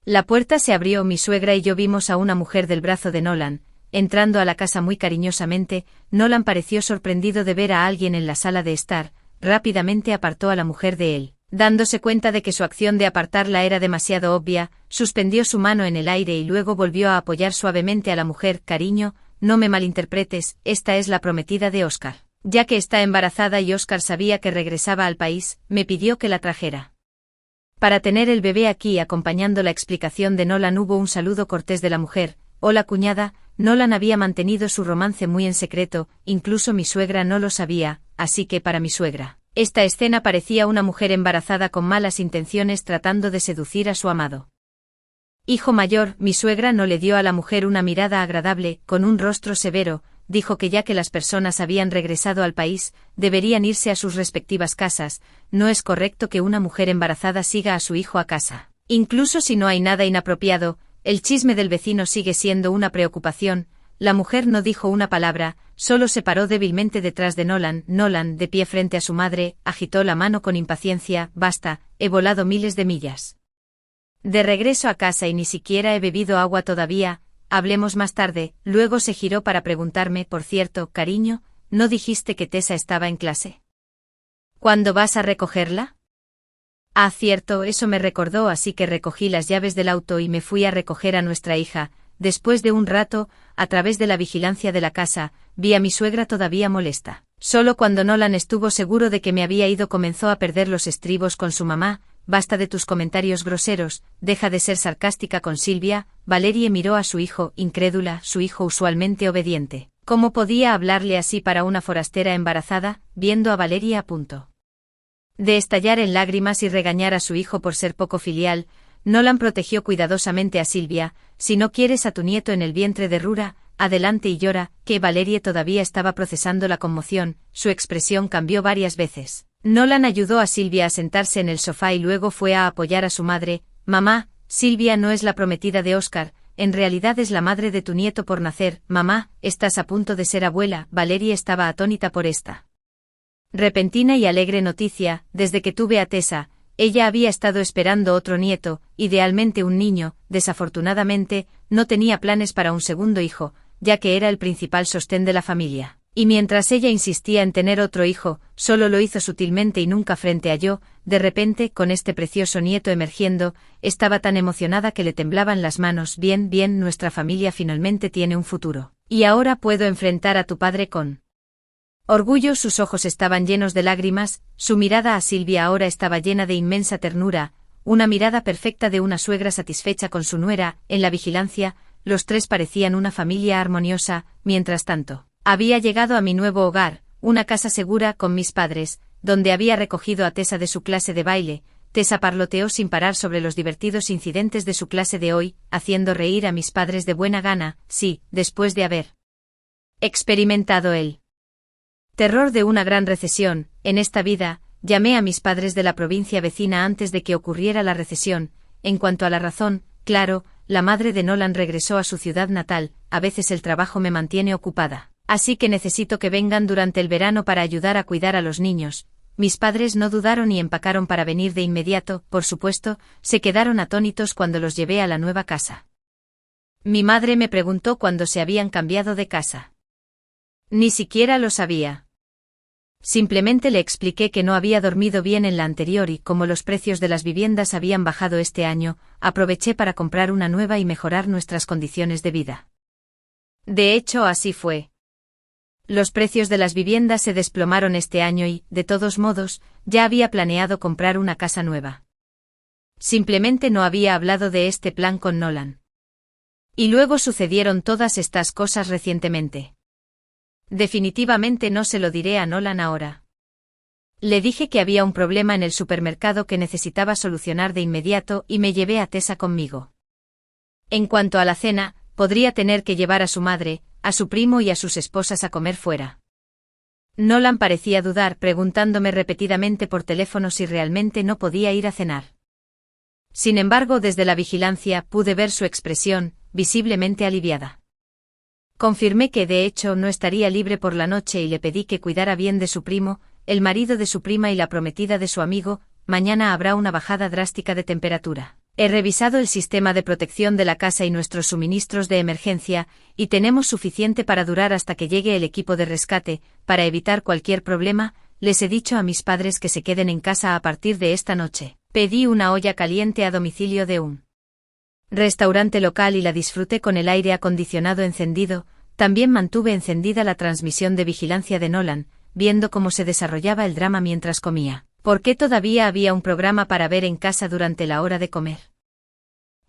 la puerta se abrió, mi suegra y yo vimos a una mujer del brazo de Nolan, entrando a la casa muy cariñosamente. Nolan pareció sorprendido de ver a alguien en la sala de estar. Rápidamente apartó a la mujer de él. Dándose cuenta de que su acción de apartarla era demasiado obvia, suspendió su mano en el aire y luego volvió a apoyar suavemente a la mujer. Cariño, no me malinterpretes, esta es la prometida de Oscar. Ya que está embarazada y Oscar sabía que regresaba al país, me pidió que la trajera para tener el bebé aquí. Acompañando la explicación de Nolan hubo un saludo cortés de la mujer. Hola cuñada. Nolan había mantenido su romance muy en secreto, incluso mi suegra no lo sabía, así que para mi suegra, esta escena parecía una mujer embarazada con malas intenciones tratando de seducir a su amado hijo mayor. Mi suegra no le dio a la mujer una mirada agradable. Con un rostro severo, dijo que ya que las personas habían regresado al país, deberían irse a sus respectivas casas. No es correcto que una mujer embarazada siga a su hijo a casa, incluso si no hay nada inapropiado. El chisme del vecino sigue siendo una preocupación. La mujer no dijo una palabra, solo se paró débilmente detrás de Nolan. Nolan, de pie frente a su madre, agitó la mano con impaciencia. Basta, he volado miles de millas de regreso a casa y ni siquiera he bebido agua todavía. Hablemos más tarde. Luego se giró para preguntarme, por cierto, cariño, ¿no dijiste que Tessa estaba en clase? ¿Cuándo vas a recogerla? Ah, cierto, eso me recordó, así que recogí las llaves del auto y me fui a recoger a nuestra hija. Después de un rato, a través de la vigilancia de la casa, vi a mi suegra todavía molesta. Solo cuando Nolan estuvo seguro de que me había ido comenzó a perder los estribos con su mamá. Basta de tus comentarios groseros, deja de ser sarcástica con Silvia. Valerie miró a su hijo, incrédula, su hijo usualmente obediente. ¿Cómo podía hablarle así para una forastera embarazada? Viendo a Valerie a punto de estallar en lágrimas y regañar a su hijo por ser poco filial, Nolan protegió cuidadosamente a Silvia. Si no quieres a tu nieto en el vientre de Rura, adelante y llora. Que Valerie todavía estaba procesando la conmoción, su expresión cambió varias veces. Nolan ayudó a Silvia a sentarse en el sofá y luego fue a apoyar a su madre. Mamá, Silvia no es la prometida de Oscar, en realidad es la madre de tu nieto por nacer. Mamá, estás a punto de ser abuela. Valerie estaba atónita por esta repentina y alegre noticia. Desde que tuve a Tessa, ella había estado esperando otro nieto, idealmente un niño. Desafortunadamente, no tenía planes para un segundo hijo, ya que era el principal sostén de la familia. Y mientras ella insistía en tener otro hijo, solo lo hizo sutilmente y nunca frente a yo. De repente, con este precioso nieto emergiendo, estaba tan emocionada que le temblaban las manos. Bien, bien, nuestra familia finalmente tiene un futuro. Y ahora puedo enfrentar a tu padre con orgullo. Sus ojos estaban llenos de lágrimas, su mirada a Silvia ahora estaba llena de inmensa ternura, una mirada perfecta de una suegra satisfecha con su nuera. En la vigilancia, los tres parecían una familia armoniosa. Mientras tanto, había llegado a mi nuevo hogar, una casa segura con mis padres, donde había recogido a Tessa de su clase de baile. Tessa parloteó sin parar sobre los divertidos incidentes de su clase de hoy, haciendo reír a mis padres de buena gana. Sí, después de haber experimentado el terror de una gran recesión, en esta vida, llamé a mis padres de la provincia vecina antes de que ocurriera la recesión. En cuanto a la razón, claro, la madre de Nolan regresó a su ciudad natal, a veces el trabajo me mantiene ocupada. Así que necesito que vengan durante el verano para ayudar a cuidar a los niños. Mis padres no dudaron y empacaron para venir de inmediato, por supuesto, se quedaron atónitos cuando los llevé a la nueva casa. Mi madre me preguntó cuándo se habían cambiado de casa. Ni siquiera lo sabía. Simplemente le expliqué que no había dormido bien en la anterior y como los precios de las viviendas habían bajado este año, aproveché para comprar una nueva y mejorar nuestras condiciones de vida. De hecho, así fue. Los precios de las viviendas se desplomaron este año y, de todos modos, ya había planeado comprar una casa nueva. Simplemente no había hablado de este plan con Nolan. Y luego sucedieron todas estas cosas recientemente. Definitivamente no se lo diré a Nolan ahora. Le dije que había un problema en el supermercado que necesitaba solucionar de inmediato y me llevé a Tessa conmigo. En cuanto a la cena, podría tener que llevar a su madre, a su primo y a sus esposas a comer fuera. Nolan parecía dudar, preguntándome repetidamente por teléfono si realmente no podía ir a cenar. Sin embargo, desde la vigilancia pude ver su expresión, visiblemente aliviada. Confirmé que de hecho no estaría libre por la noche y le pedí que cuidara bien de su primo, el marido de su prima y la prometida de su amigo. Mañana habrá una bajada drástica de temperatura. He revisado el sistema de protección de la casa y nuestros suministros de emergencia, y tenemos suficiente para durar hasta que llegue el equipo de rescate. Para evitar cualquier problema, les he dicho a mis padres que se queden en casa a partir de esta noche. Pedí una olla caliente a domicilio de un restaurante local y la disfruté con el aire acondicionado encendido. También mantuve encendida la transmisión de vigilancia de Nolan, viendo cómo se desarrollaba el drama mientras comía. Porque todavía había un programa para ver en casa durante la hora de comer.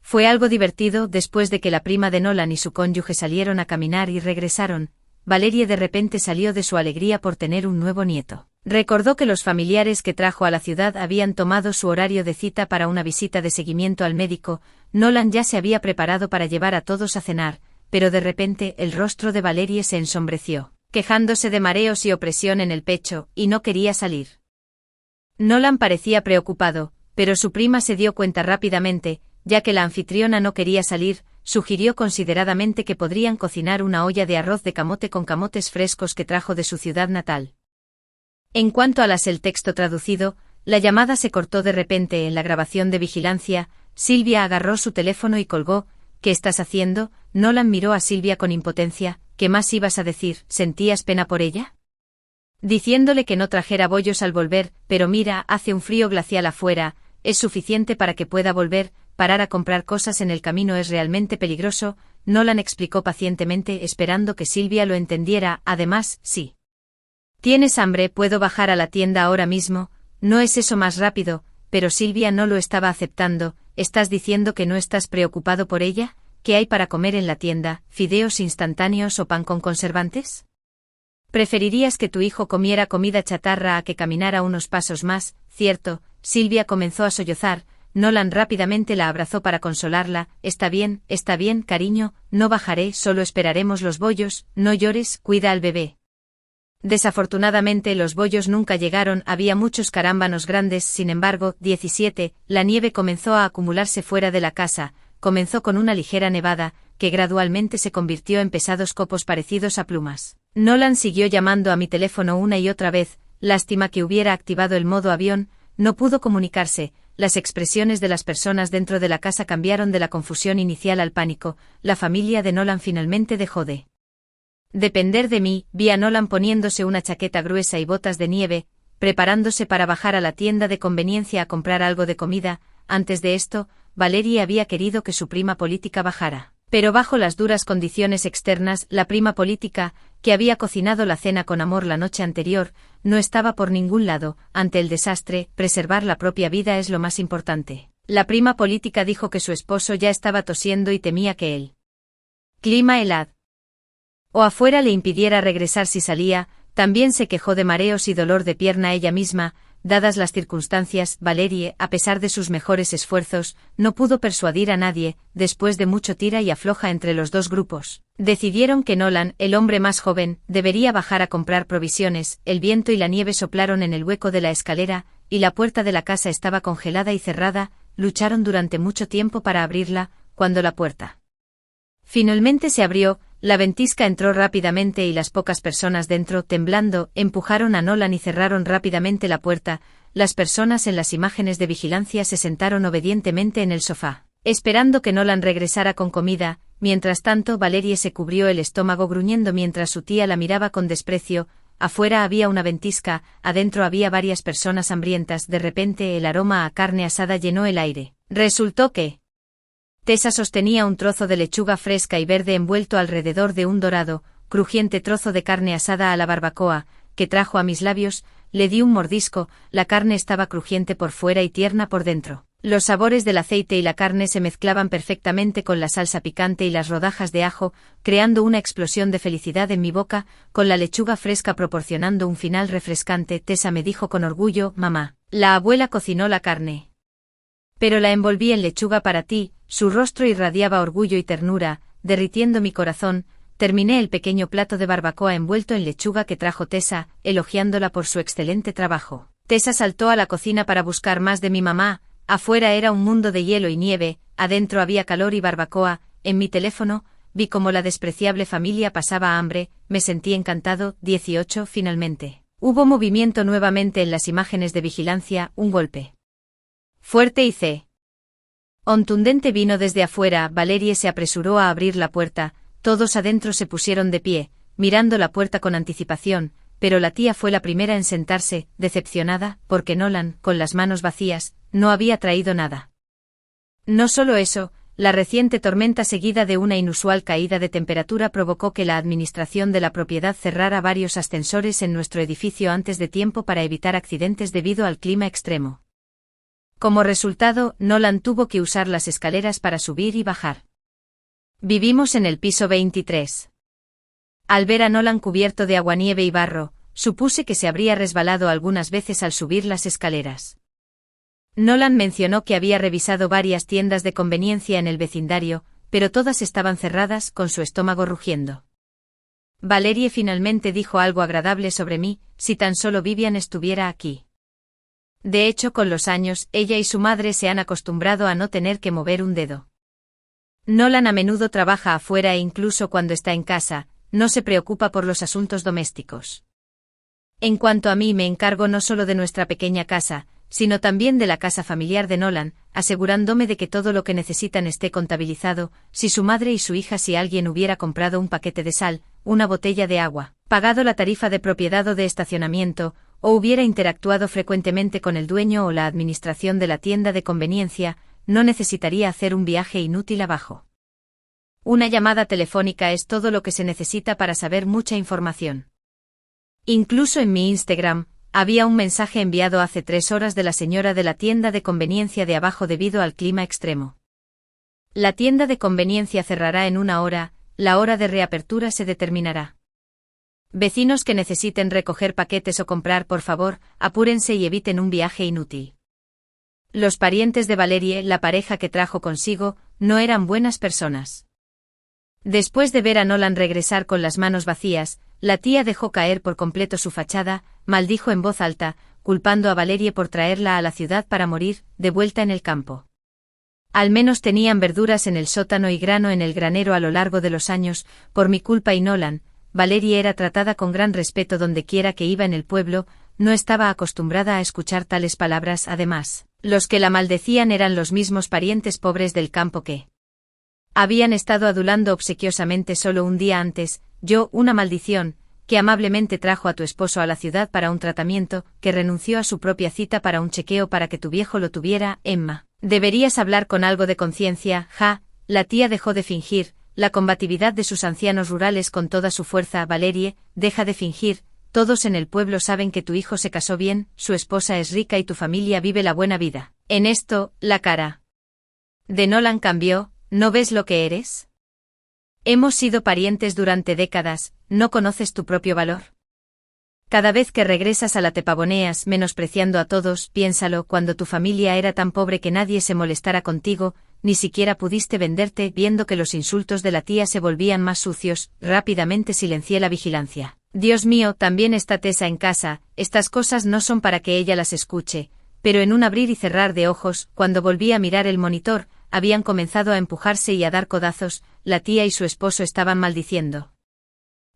Fue algo divertido. Después de que la prima de Nolan y su cónyuge salieron a caminar y regresaron, Valerie de repente salió de su alegría por tener un nuevo nieto. Recordó que los familiares que trajo a la ciudad habían tomado su horario de cita para una visita de seguimiento al médico. Nolan ya se había preparado para llevar a todos a cenar, pero de repente el rostro de Valerie se ensombreció, quejándose de mareos y opresión en el pecho, y no quería salir. Nolan parecía preocupado, pero su prima se dio cuenta rápidamente, ya que la anfitriona no quería salir. Sugirió consideradamente que podrían cocinar una olla de arroz de camote con camotes frescos que trajo de su ciudad natal. En cuanto a el texto traducido, la llamada se cortó de repente en la grabación de vigilancia. Silvia agarró su teléfono y colgó. ¿Qué estás haciendo? Nolan miró a Silvia con impotencia. ¿Qué más ibas a decir? ¿Sentías pena por ella? Diciéndole que no trajera bollos al volver, pero mira, hace un frío glacial afuera, es suficiente para que pueda volver. Parar a comprar cosas en el camino es realmente peligroso. Nolan explicó pacientemente, esperando que Silvia lo entendiera. Además, si tienes hambre, puedo bajar a la tienda ahora mismo. No es eso más rápido, pero Silvia no lo estaba aceptando. ¿Estás diciendo que no estás preocupado por ella? ¿Qué hay para comer en la tienda? ¿Fideos instantáneos o pan con conservantes? ¿Preferirías que tu hijo comiera comida chatarra a que caminara unos pasos más? Cierto. Silvia comenzó a sollozar. Nolan rápidamente la abrazó para consolarla. Está bien, cariño, no bajaré, solo esperaremos los bollos, no llores, cuida al bebé. Desafortunadamente los bollos nunca llegaron, había muchos carámbanos grandes. Sin embargo, 17, la nieve comenzó a acumularse fuera de la casa. Comenzó con una ligera nevada, que gradualmente se convirtió en pesados copos parecidos a plumas. Nolan siguió llamando a mi teléfono una y otra vez. Lástima que hubiera activado el modo avión. No pudo comunicarse. Las expresiones de las personas dentro de la casa cambiaron de la confusión inicial al pánico. La familia de Nolan finalmente dejó de depender de mí. Vi a Nolan poniéndose una chaqueta gruesa y botas de nieve, preparándose para bajar a la tienda de conveniencia a comprar algo de comida. Antes de esto, Valerie había querido que su prima política bajara. Pero bajo las duras condiciones externas, la prima política, que había cocinado la cena con amor la noche anterior, no estaba por ningún lado. Ante el desastre, preservar la propia vida es lo más importante. La prima política dijo que su esposo ya estaba tosiendo y temía que el clima helado o afuera le impidiera regresar si salía. También se quejó de mareos y dolor de pierna ella misma. dadas las circunstancias, Valerie, a pesar de sus mejores esfuerzos, no pudo persuadir a nadie. Después de mucho tira y afloja entre los dos grupos, decidieron que Nolan, el hombre más joven, debería bajar a comprar provisiones. El viento y la nieve soplaron en el hueco de la escalera, y la puerta de la casa estaba congelada y cerrada. Lucharon durante mucho tiempo para abrirla. Cuando la puerta finalmente se abrió, la ventisca entró rápidamente y las pocas personas dentro, temblando, empujaron a Nolan y cerraron rápidamente la puerta. Las personas en las imágenes de vigilancia se sentaron obedientemente en el sofá, esperando que Nolan regresara con comida. Mientras tanto, Valerie se cubrió el estómago gruñendo mientras su tía la miraba con desprecio. Afuera había una ventisca, adentro había varias personas hambrientas. De repente el aroma a carne asada llenó el aire. Resultó que Tessa sostenía un trozo de lechuga fresca y verde envuelto alrededor de un dorado, crujiente trozo de carne asada a la barbacoa, que trajo a mis labios. Le di un mordisco. La carne estaba crujiente por fuera y tierna por dentro. Los sabores del aceite y la carne se mezclaban perfectamente con la salsa picante y las rodajas de ajo, creando una explosión de felicidad en mi boca, con la lechuga fresca proporcionando un final refrescante. Tessa me dijo con orgullo: «Mamá, la abuela cocinó la carne. Pero la envolví en lechuga para ti». Su rostro irradiaba orgullo y ternura, derritiendo mi corazón. Terminé el pequeño plato de barbacoa envuelto en lechuga que trajo Tessa, elogiándola por su excelente trabajo. Tessa saltó a la cocina para buscar más de mi mamá. Afuera era un mundo de hielo y nieve, adentro había calor y barbacoa. En mi teléfono, vi cómo la despreciable familia pasaba hambre. Me sentí encantado. 18. Finalmente hubo movimiento nuevamente en las imágenes de vigilancia. Un golpe fuerte y contundente vino desde afuera. Valerie se apresuró a abrir la puerta. Todos adentro se pusieron de pie, mirando la puerta con anticipación, pero la tía fue la primera en sentarse, decepcionada, porque Nolan, con las manos vacías, no había traído nada. No solo eso, la reciente tormenta seguida de una inusual caída de temperatura provocó que la administración de la propiedad cerrara varios ascensores en nuestro edificio antes de tiempo para evitar accidentes debido al clima extremo. Como resultado, Nolan tuvo que usar las escaleras para subir y bajar. Vivimos en el piso 23. Al ver a Nolan cubierto de aguanieve y barro, supuse que se habría resbalado algunas veces al subir las escaleras. Nolan mencionó que había revisado varias tiendas de conveniencia en el vecindario, pero todas estaban cerradas, con su estómago rugiendo. Valerie finalmente dijo algo agradable sobre mí: si tan solo Vivian estuviera aquí. De hecho, con los años, ella y su madre se han acostumbrado a no tener que mover un dedo. Nolan a menudo trabaja afuera e incluso cuando está en casa, no se preocupa por los asuntos domésticos. En cuanto a mí, me encargo no solo de nuestra pequeña casa, sino también de la casa familiar de Nolan, asegurándome de que todo lo que necesitan esté contabilizado. Si su madre y su hija, si alguien hubiera comprado un paquete de sal, una botella de agua, pagado la tarifa de propiedad o de estacionamiento, o hubiera interactuado frecuentemente con el dueño o la administración de la tienda de conveniencia, no necesitaría hacer un viaje inútil abajo. Una llamada telefónica es todo lo que se necesita para saber mucha información. Incluso en mi Instagram, había un mensaje enviado hace 3 horas de la señora de la tienda de conveniencia de abajo debido al clima extremo. La tienda de conveniencia cerrará en 1 hora, la hora de reapertura se determinará. Vecinos que necesiten recoger paquetes o comprar, por favor, apúrense y eviten un viaje inútil. Los parientes de Valerie, la pareja que trajo consigo, no eran buenas personas. Después de ver a Nolan regresar con las manos vacías, la tía dejó caer por completo su fachada, maldijo en voz alta, culpando a Valerie por traerla a la ciudad para morir, de vuelta en el campo. Al menos tenían verduras en el sótano y grano en el granero. A lo largo de los años, por mi culpa y Nolan, Valerie era tratada con gran respeto donde quiera que iba en el pueblo. No estaba acostumbrada a escuchar tales palabras. Además, los que la maldecían eran los mismos parientes pobres del campo que habían estado adulando obsequiosamente solo un día antes. Yo, una maldición, que amablemente trajo a tu esposo a la ciudad para un tratamiento, que renunció a su propia cita para un chequeo para que tu viejo lo tuviera. Emma, deberías hablar con algo de conciencia. Ja, la tía dejó de fingir, la combatividad de sus ancianos rurales con toda su fuerza. Valerie, deja de fingir, todos en el pueblo saben que tu hijo se casó bien, su esposa es rica y tu familia vive la buena vida. En esto, la cara de Nolan cambió. ¿No ves lo que eres? Hemos sido parientes durante décadas, ¿no conoces tu propio valor? Cada vez que regresas a la te pavoneas, menospreciando a todos, piénsalo, cuando tu familia era tan pobre que nadie se molestara contigo, ni siquiera pudiste venderte, viendo que los insultos de la tía se volvían más sucios, rápidamente silencié la vigilancia. Dios mío, también está Tessa en casa, estas cosas no son para que ella las escuche, pero en un abrir y cerrar de ojos, cuando volví a mirar el monitor, habían comenzado a empujarse y a dar codazos, la tía y su esposo estaban maldiciendo.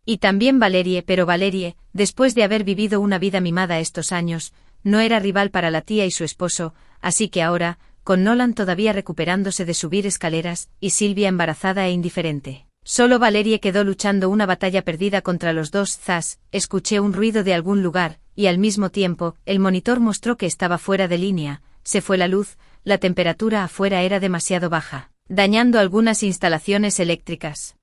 Y también Valerie, pero Valerie, después de haber vivido una vida mimada estos años, no era rival para la tía y su esposo, así que ahora, con Nolan todavía recuperándose de subir escaleras, y Silvia embarazada e indiferente, solo Valerie quedó luchando una batalla perdida contra los dos. Zas, escuché un ruido de algún lugar, y al mismo tiempo, el monitor mostró que estaba fuera de línea, se fue la luz, la temperatura afuera era demasiado baja, dañando algunas instalaciones eléctricas.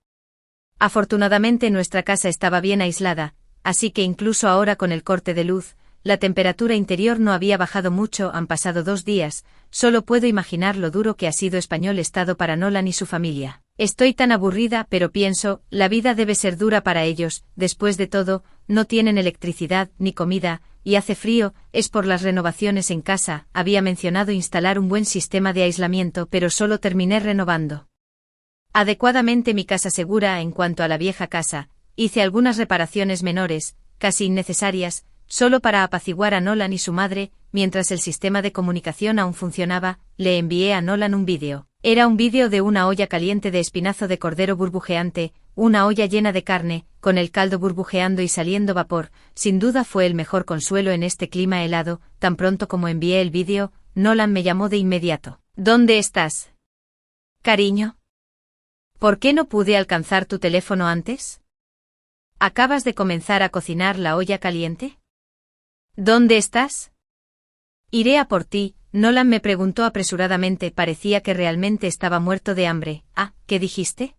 Afortunadamente nuestra casa estaba bien aislada, así que incluso ahora con el corte de luz, la temperatura interior no había bajado mucho. Han pasado 2 días, solo puedo imaginar lo duro que ha sido Español Estado para Nolan y su familia. Estoy tan aburrida, pero pienso, la vida debe ser dura para ellos, después de todo, no tienen electricidad ni comida, y hace frío, es por las renovaciones en casa. Había mencionado instalar un buen sistema de aislamiento, pero solo terminé renovando adecuadamente mi casa segura. En cuanto a la vieja casa, hice algunas reparaciones menores, casi innecesarias, solo para apaciguar a Nolan y su madre. Mientras el sistema de comunicación aún funcionaba, le envié a Nolan un vídeo. Era un vídeo de una olla caliente de espinazo de cordero burbujeante, una olla llena de carne, con el caldo burbujeando y saliendo vapor. Sin duda fue el mejor consuelo en este clima helado. Tan pronto como envié el vídeo, Nolan me llamó de inmediato. ¿Dónde estás, cariño? ¿Por qué no pude alcanzar tu teléfono antes? ¿Acabas de comenzar a cocinar la olla caliente? ¿Dónde estás? Iré a por ti. Nolan me preguntó apresuradamente, parecía que realmente estaba muerto de hambre. Ah, ¿qué dijiste?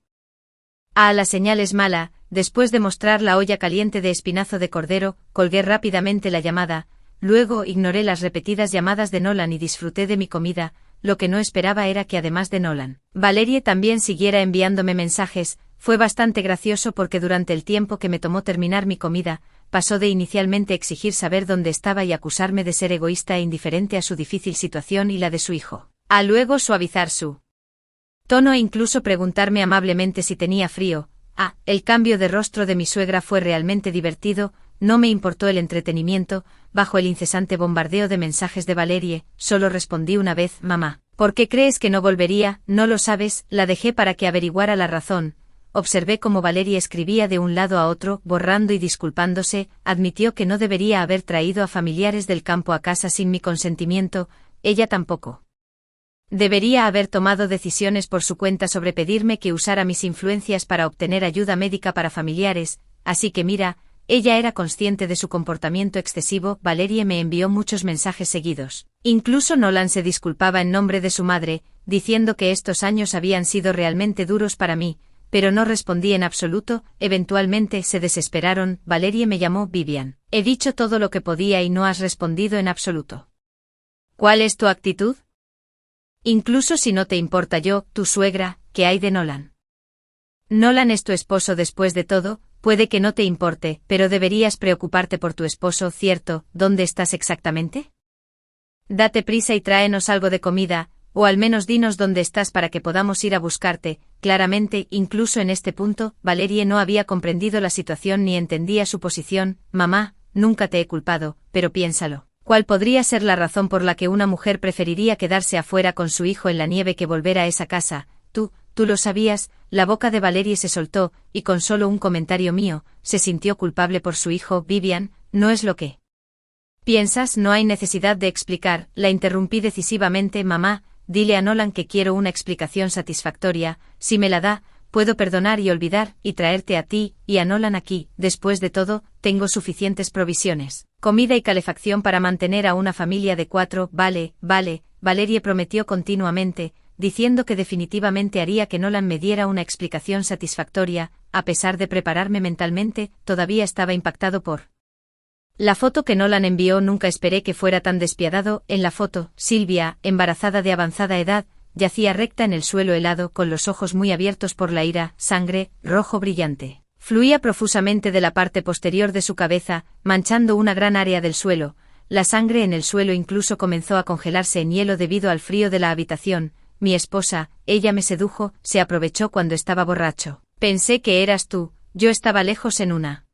Ah, la señal es mala. Después de mostrar la olla caliente de espinazo de cordero, colgué rápidamente la llamada, luego ignoré las repetidas llamadas de Nolan y disfruté de mi comida. Lo que no esperaba era que además de Nolan, Valerie también siguiera enviándome mensajes. Fue bastante gracioso porque durante el tiempo que me tomó terminar mi comida, pasó de inicialmente exigir saber dónde estaba y acusarme de ser egoísta e indiferente a su difícil situación y la de su hijo, a luego suavizar su tono e incluso preguntarme amablemente si tenía frío. Ah, el cambio de rostro de mi suegra fue realmente divertido. No me importó el entretenimiento, bajo el incesante bombardeo de mensajes de Valerie, solo respondí una vez: mamá, ¿por qué crees que no volvería? No lo sabes. La dejé para que averiguara la razón. Observé cómo Valerie escribía de un lado a otro, borrando y disculpándose. Admitió que no debería haber traído a familiares del campo a casa sin mi consentimiento. Ella tampoco debería haber tomado decisiones por su cuenta sobre pedirme que usara mis influencias para obtener ayuda médica para familiares, así que mira, ella era consciente de su comportamiento excesivo. Valerie me envió muchos mensajes seguidos. Incluso Nolan se disculpaba en nombre de su madre, diciendo que estos años habían sido realmente duros para mí, pero no respondí en absoluto. Eventualmente se desesperaron. Valerie me llamó: Vivian, he dicho todo lo que podía y no has respondido en absoluto. ¿Cuál es tu actitud? Incluso si no te importa yo, tu suegra, ¿qué hay de Nolan? Nolan es tu esposo después de todo. Puede que no te importe, pero deberías preocuparte por tu esposo, ¿cierto? ¿Dónde estás exactamente? Date prisa y tráenos algo de comida, o al menos dinos dónde estás para que podamos ir a buscarte. Claramente, incluso en este punto, Valerie no había comprendido la situación ni entendía su posición. Mamá, nunca te he culpado, pero piénsalo. ¿Cuál podría ser la razón por la que una mujer preferiría quedarse afuera con su hijo en la nieve que volver a esa casa? Tú lo sabías. La boca de Valerie se soltó, y con solo un comentario mío, se sintió culpable por su hijo. Vivian, ¿no es lo que piensas? No hay necesidad de explicar. La interrumpí decisivamente. Mamá, dile a Nolan que quiero una explicación satisfactoria. Si me la da, puedo perdonar y olvidar, y traerte a ti y a Nolan aquí. Después de todo, tengo suficientes provisiones, comida y calefacción para mantener a una familia de 4. Vale, Valerie prometió continuamente, diciendo que definitivamente haría que Nolan me diera una explicación satisfactoria. A pesar de prepararme mentalmente, todavía estaba impactado por la foto que Nolan envió. Nunca esperé que fuera tan despiadado. En la foto, Silvia, embarazada de avanzada edad, yacía recta en el suelo helado, con los ojos muy abiertos por la ira, sangre, rojo brillante. Fluía profusamente de la parte posterior de su cabeza, manchando una gran área del suelo. La sangre en el suelo incluso comenzó a congelarse en hielo debido al frío de la habitación. Mi esposa, ella me sedujo, se aprovechó cuando estaba borracho. Pensé que eras tú, yo estaba lejos en una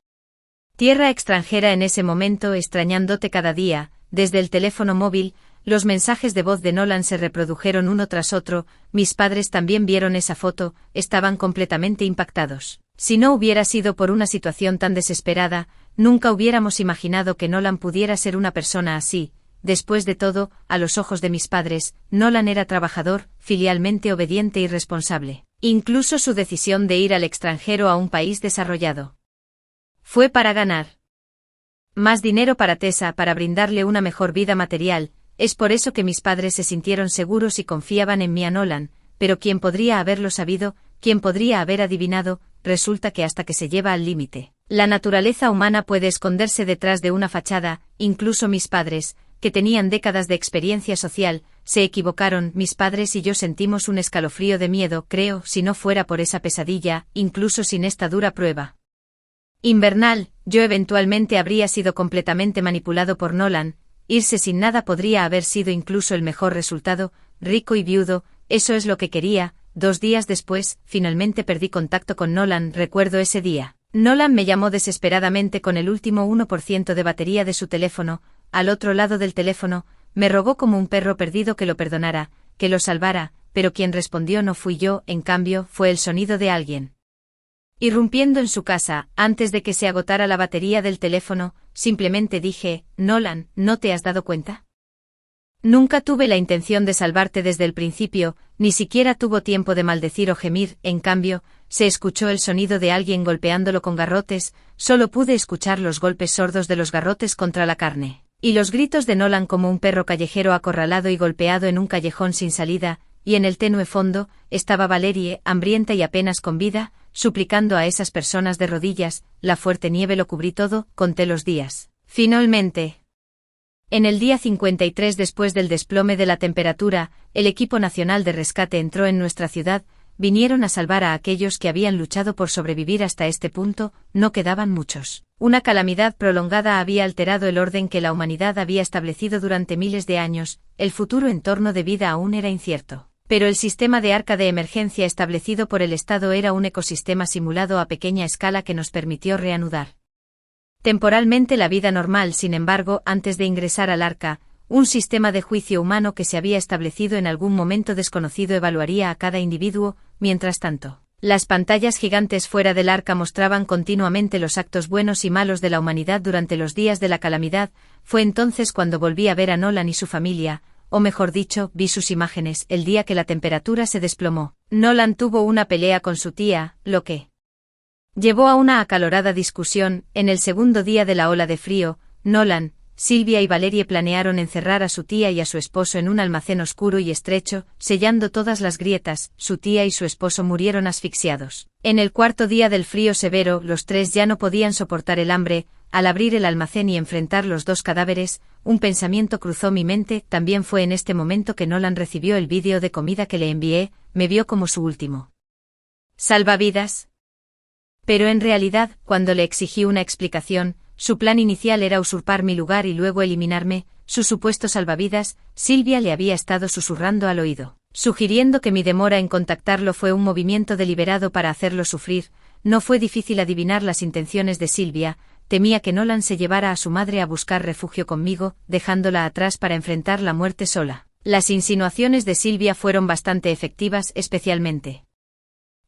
tierra extranjera en ese momento, extrañándote cada día. Desde el teléfono móvil, los mensajes de voz de Nolan se reprodujeron uno tras otro. Mis padres también vieron esa foto, estaban completamente impactados. Si no hubiera sido por una situación tan desesperada, nunca hubiéramos imaginado que Nolan pudiera ser una persona así. Después de todo, a los ojos de mis padres, Nolan era trabajador, filialmente obediente y responsable. Incluso su decisión de ir al extranjero a un país desarrollado fue para ganar más dinero para Tessa, para brindarle una mejor vida material. Es por eso que mis padres se sintieron seguros y confiaban en mí a Nolan, pero ¿quién podría haberlo sabido? ¿Quién podría haber adivinado? Resulta que hasta que se lleva al límite, la naturaleza humana puede esconderse detrás de una fachada. Incluso mis padres, que tenían décadas de experiencia social, se equivocaron. Mis padres y yo sentimos un escalofrío de miedo, creo, si no fuera por esa pesadilla, incluso sin esta dura prueba invernal, yo eventualmente habría sido completamente manipulado por Nolan. Irse sin nada podría haber sido incluso el mejor resultado, rico y viudo, eso es lo que quería. 2 días después, finalmente perdí contacto con Nolan. Recuerdo ese día. Nolan me llamó desesperadamente con el último 1% de batería de su teléfono. Al otro lado del teléfono, me rogó como un perro perdido que lo perdonara, que lo salvara, pero quien respondió no fui yo, en cambio, fue el sonido de alguien irrumpiendo en su casa. Antes de que se agotara la batería del teléfono, simplemente dije: Nolan, ¿no te has dado cuenta? Nunca tuve la intención de salvarte desde el principio, ni siquiera tuvo tiempo de maldecir o gemir. En cambio, se escuchó el sonido de alguien golpeándolo con garrotes. Solo pude escuchar los golpes sordos de los garrotes contra la carne, y los gritos de Nolan como un perro callejero acorralado y golpeado en un callejón sin salida. Y en el tenue fondo, estaba Valerie, hambrienta y apenas con vida, suplicando a esas personas de rodillas. La fuerte nieve lo cubrí todo. Conté los días. Finalmente, en el día 53 después del desplome de la temperatura, el equipo nacional de rescate entró en nuestra ciudad. Vinieron a salvar a aquellos que habían luchado por sobrevivir hasta este punto. No quedaban muchos. Una calamidad prolongada había alterado el orden que la humanidad había establecido durante miles de años. El futuro entorno de vida aún era incierto. Pero el sistema de arca de emergencia establecido por el Estado era un ecosistema simulado a pequeña escala que nos permitió reanudar temporalmente la vida normal. Sin embargo, antes de ingresar al arca, un sistema de juicio humano que se había establecido en algún momento desconocido evaluaría a cada individuo. Mientras tanto, las pantallas gigantes fuera del arca mostraban continuamente los actos buenos y malos de la humanidad durante los días de la calamidad. Fue entonces cuando volví a ver a Nolan y su familia, o mejor dicho, vi sus imágenes. El día que la temperatura se desplomó, Nolan tuvo una pelea con su tía, lo que llevó a una acalorada discusión. En el segundo día de la ola de frío, Nolan, Silvia y Valerie planearon encerrar a su tía y a su esposo en un almacén oscuro y estrecho, sellando todas las grietas. Su tía y su esposo murieron asfixiados. En el cuarto día del frío severo, los tres ya no podían soportar el hambre. Al abrir el almacén y enfrentar los 2 cadáveres, un pensamiento cruzó mi mente. También fue en este momento que Nolan recibió el vídeo de comida que le envié. Me vio como su último salvavidas. Pero en realidad, cuando le exigí una explicación, su plan inicial era usurpar mi lugar y luego eliminarme. Su supuesto salvavidas, Silvia le había estado susurrando al oído, sugiriendo que mi demora en contactarlo fue un movimiento deliberado para hacerlo sufrir. No fue difícil adivinar las intenciones de Silvia. Temía que Nolan se llevara a su madre a buscar refugio conmigo, dejándola atrás para enfrentar la muerte sola. Las insinuaciones de Silvia fueron bastante efectivas, especialmente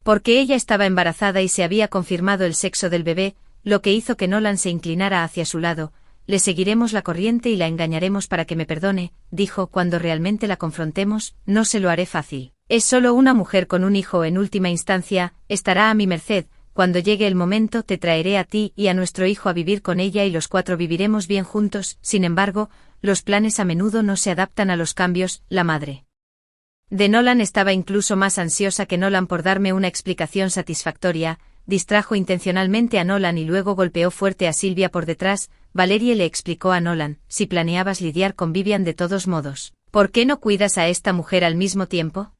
porque ella estaba embarazada y se había confirmado el sexo del bebé, lo que hizo que Nolan se inclinara hacia su lado. Le seguiremos la corriente y la engañaremos para que me perdone, dijo. Cuando realmente la confrontemos, no se lo haré fácil. Es solo una mujer con un hijo. En última instancia, estará a mi merced. Cuando llegue el momento, te traeré a ti y a nuestro hijo a vivir con ella y los 4 viviremos bien juntos. Sin embargo, los planes a menudo no se adaptan a los cambios. La madre de Nolan estaba incluso más ansiosa que Nolan por darme una explicación satisfactoria. Distrajo intencionalmente a Nolan y luego golpeó fuerte a Silvia por detrás. Valerie le explicó a Nolan: si planeabas lidiar con Vivian de todos modos, ¿por qué no cuidas a esta mujer al mismo tiempo?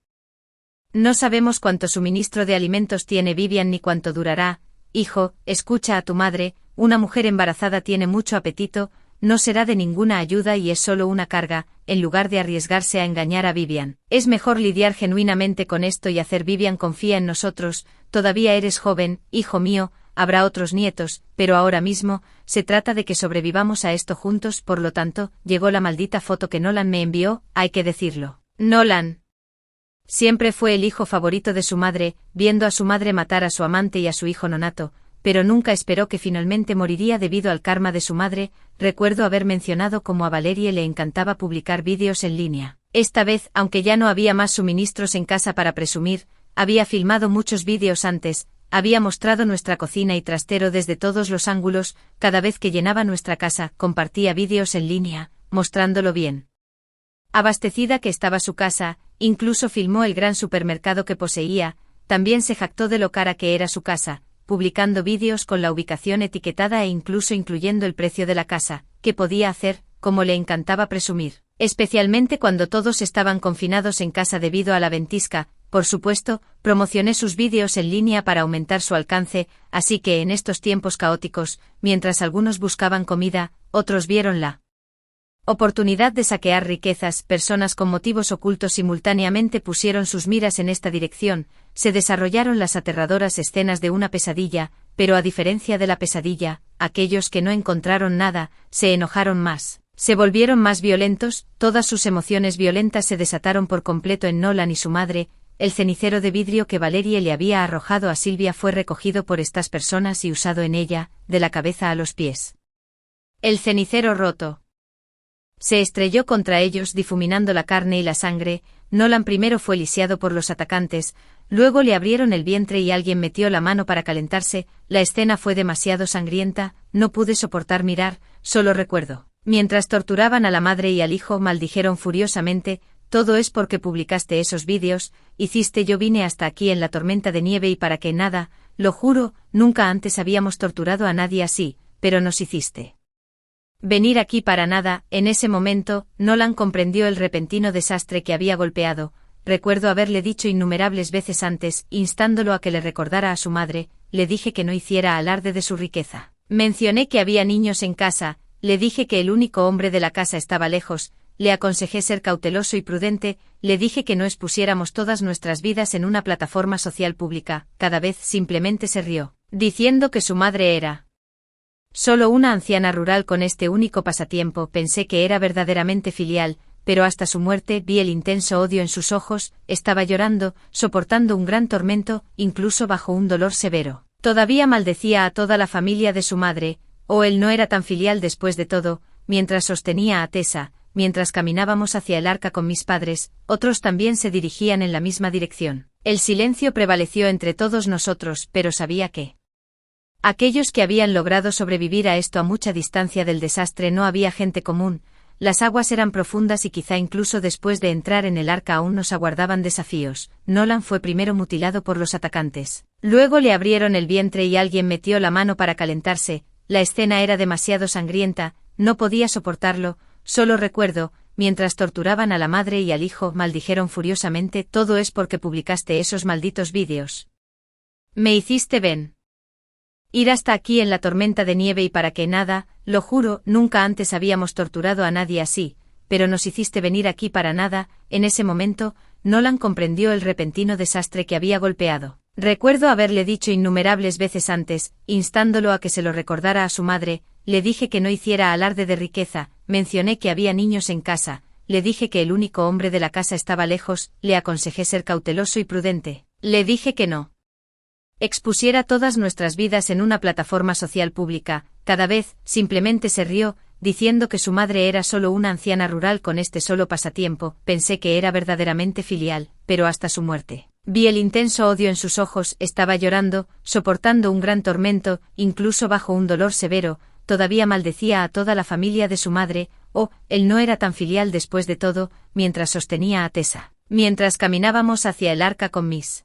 No sabemos cuánto suministro de alimentos tiene Vivian ni cuánto durará. hijo, escucha a tu madre, una mujer embarazada tiene mucho apetito, no será de ninguna ayuda y es solo una carga, en lugar de arriesgarse a engañar a Vivian. Es mejor lidiar genuinamente con esto y hacer Vivian confía en nosotros, todavía eres joven, hijo mío, habrá otros nietos, pero ahora mismo, se trata de que sobrevivamos a esto juntos, por lo tanto, llegó la maldita foto que Nolan me envió, hay que decirlo. Nolan siempre fue el hijo favorito de su madre, viendo a su madre matar a su amante y a su hijo nonato, pero nunca esperó que finalmente moriría debido al karma de su madre. Recuerdo haber mencionado cómo a Valerie le encantaba publicar vídeos en línea. Esta vez, aunque ya no había más suministros en casa para presumir, había filmado muchos vídeos antes, había mostrado nuestra cocina y trastero desde todos los ángulos, cada vez que llenaba nuestra casa, compartía vídeos en línea, mostrándolo bien abastecida que estaba su casa, incluso filmó el gran supermercado que poseía, también se jactó de lo cara que era su casa, publicando vídeos con la ubicación etiquetada e incluso incluyendo el precio de la casa, que podía hacer, como le encantaba presumir, especialmente cuando todos estaban confinados en casa debido a la ventisca. Por supuesto, promocioné sus vídeos en línea para aumentar su alcance, así que en estos tiempos caóticos, mientras algunos buscaban comida, otros vieron la oportunidad de saquear riquezas, personas con motivos ocultos simultáneamente pusieron sus miras en esta dirección, se desarrollaron las aterradoras escenas de una pesadilla, pero a diferencia de la pesadilla, aquellos que no encontraron nada, se enojaron más, se volvieron más violentos, todas sus emociones violentas se desataron por completo en Nolan y su madre. El cenicero de vidrio que Valerie le había arrojado a Sylvia fue recogido por estas personas y usado en ella, de la cabeza a los pies. El cenicero roto se estrelló contra ellos difuminando la carne y la sangre. Nolan primero fue lisiado por los atacantes, luego le abrieron el vientre y alguien metió la mano para calentarse. La escena fue demasiado sangrienta, no pude soportar mirar, solo recuerdo. Mientras torturaban a la madre y al hijo maldijeron furiosamente, todo es porque publicaste esos vídeos, hiciste yo vine hasta aquí en la tormenta de nieve y para que nada, lo juro, nunca antes habíamos torturado a nadie así, pero nos hiciste venir aquí para nada. En ese momento, Nolan comprendió el repentino desastre que había golpeado. Recuerdo haberle dicho innumerables veces antes, instándolo a que le recordara a su madre, le dije que no hiciera alarde de su riqueza. Mencioné que había niños en casa, le dije que el único hombre de la casa estaba lejos, le aconsejé ser cauteloso y prudente, le dije que no expusiéramos todas nuestras vidas en una plataforma social pública. Cada vez simplemente se rió, diciendo que su madre era solo una anciana rural con este único pasatiempo. Pensé que era verdaderamente filial, pero hasta su muerte vi el intenso odio en sus ojos, estaba llorando, soportando un gran tormento, incluso bajo un dolor severo. Todavía maldecía a toda la familia de su madre, él no era tan filial después de todo. Mientras sostenía a Tessa, mientras caminábamos hacia el arca con mis padres, otros también se dirigían en la misma dirección. El silencio prevaleció entre todos nosotros, pero sabía que aquellos que habían logrado sobrevivir a esto a mucha distancia del desastre no había gente común, las aguas eran profundas y quizá incluso después de entrar en el arca aún nos aguardaban desafíos. Nolan fue primero mutilado por los atacantes. Luego le abrieron el vientre y alguien metió la mano para calentarse. La escena era demasiado sangrienta, no podía soportarlo, solo recuerdo, mientras torturaban a la madre y al hijo maldijeron furiosamente, todo es porque publicaste esos malditos vídeos. Me hiciste ir hasta aquí en la tormenta de nieve y para que nada, lo juro, nunca antes habíamos torturado a nadie así, pero nos hiciste venir aquí para nada. En ese momento, Nolan comprendió el repentino desastre que había golpeado. Recuerdo haberle dicho innumerables veces antes, instándolo a que se lo recordara a su madre, le dije que no hiciera alarde de riqueza, mencioné que había niños en casa, le dije que el único hombre de la casa estaba lejos, le aconsejé ser cauteloso y prudente, le dije que no expusiera todas nuestras vidas en una plataforma social pública. Cada vez, simplemente se rió, diciendo que su madre era solo una anciana rural con este solo pasatiempo. Pensé que era verdaderamente filial, pero hasta su muerte vi el intenso odio en sus ojos, estaba llorando, soportando un gran tormento, incluso bajo un dolor severo, todavía maldecía a toda la familia de su madre, él no era tan filial después de todo, mientras sostenía a Tessa. Mientras caminábamos hacia el arca con mis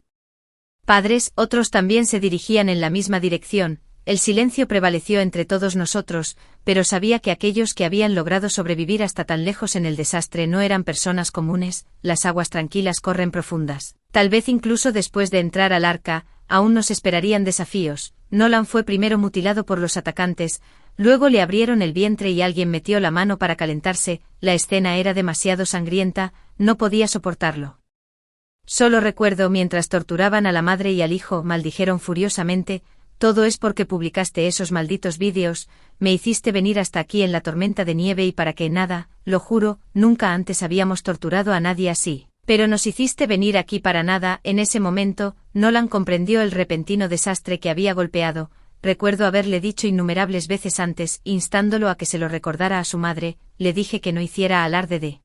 padres, otros también se dirigían en la misma dirección. El silencio prevaleció entre todos nosotros, pero sabía que aquellos que habían logrado sobrevivir hasta tan lejos en el desastre no eran personas comunes. Las aguas tranquilas corren profundas. Tal vez incluso después de entrar al arca, aún nos esperarían desafíos. Nolan fue primero mutilado por los atacantes, luego le abrieron el vientre y alguien metió la mano para calentarse, la escena era demasiado sangrienta, no podía soportarlo. Solo recuerdo mientras torturaban a la madre y al hijo, maldijeron furiosamente, todo es porque publicaste esos malditos vídeos, me hiciste venir hasta aquí en la tormenta de nieve y para que nada, lo juro, nunca antes habíamos torturado a nadie así. Pero nos hiciste venir aquí para nada. En ese momento, Nolan comprendió el repentino desastre que había golpeado. Recuerdo haberle dicho innumerables veces antes, instándolo a que se lo recordara a su madre, le dije que no hiciera alarde de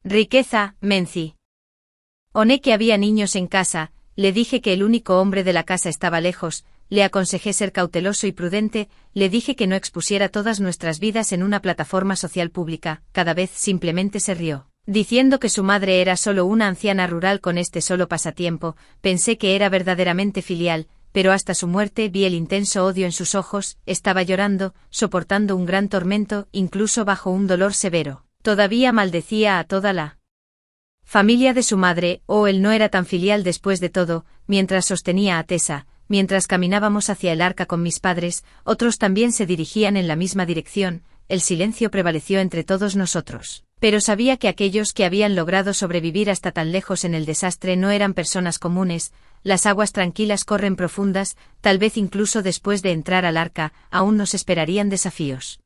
riqueza, Menzi. Oné que había niños en casa, le dije que el único hombre de la casa estaba lejos, le aconsejé ser cauteloso y prudente, le dije que no expusiera todas nuestras vidas en una plataforma social pública, cada vez simplemente se rió. Diciendo que su madre era solo una anciana rural con este solo pasatiempo, pensé que era verdaderamente filial, pero hasta su muerte vi el intenso odio en sus ojos, estaba llorando, soportando un gran tormento, incluso bajo un dolor severo. Todavía maldecía a toda la familia de su madre, él no era tan filial después de todo, mientras sostenía a Tessa, mientras caminábamos hacia el arca con mis padres, otros también se dirigían en la misma dirección, el silencio prevaleció entre todos nosotros. Pero sabía que aquellos que habían logrado sobrevivir hasta tan lejos en el desastre no eran personas comunes, las aguas tranquilas corren profundas, tal vez incluso después de entrar al arca, aún nos esperarían desafíos.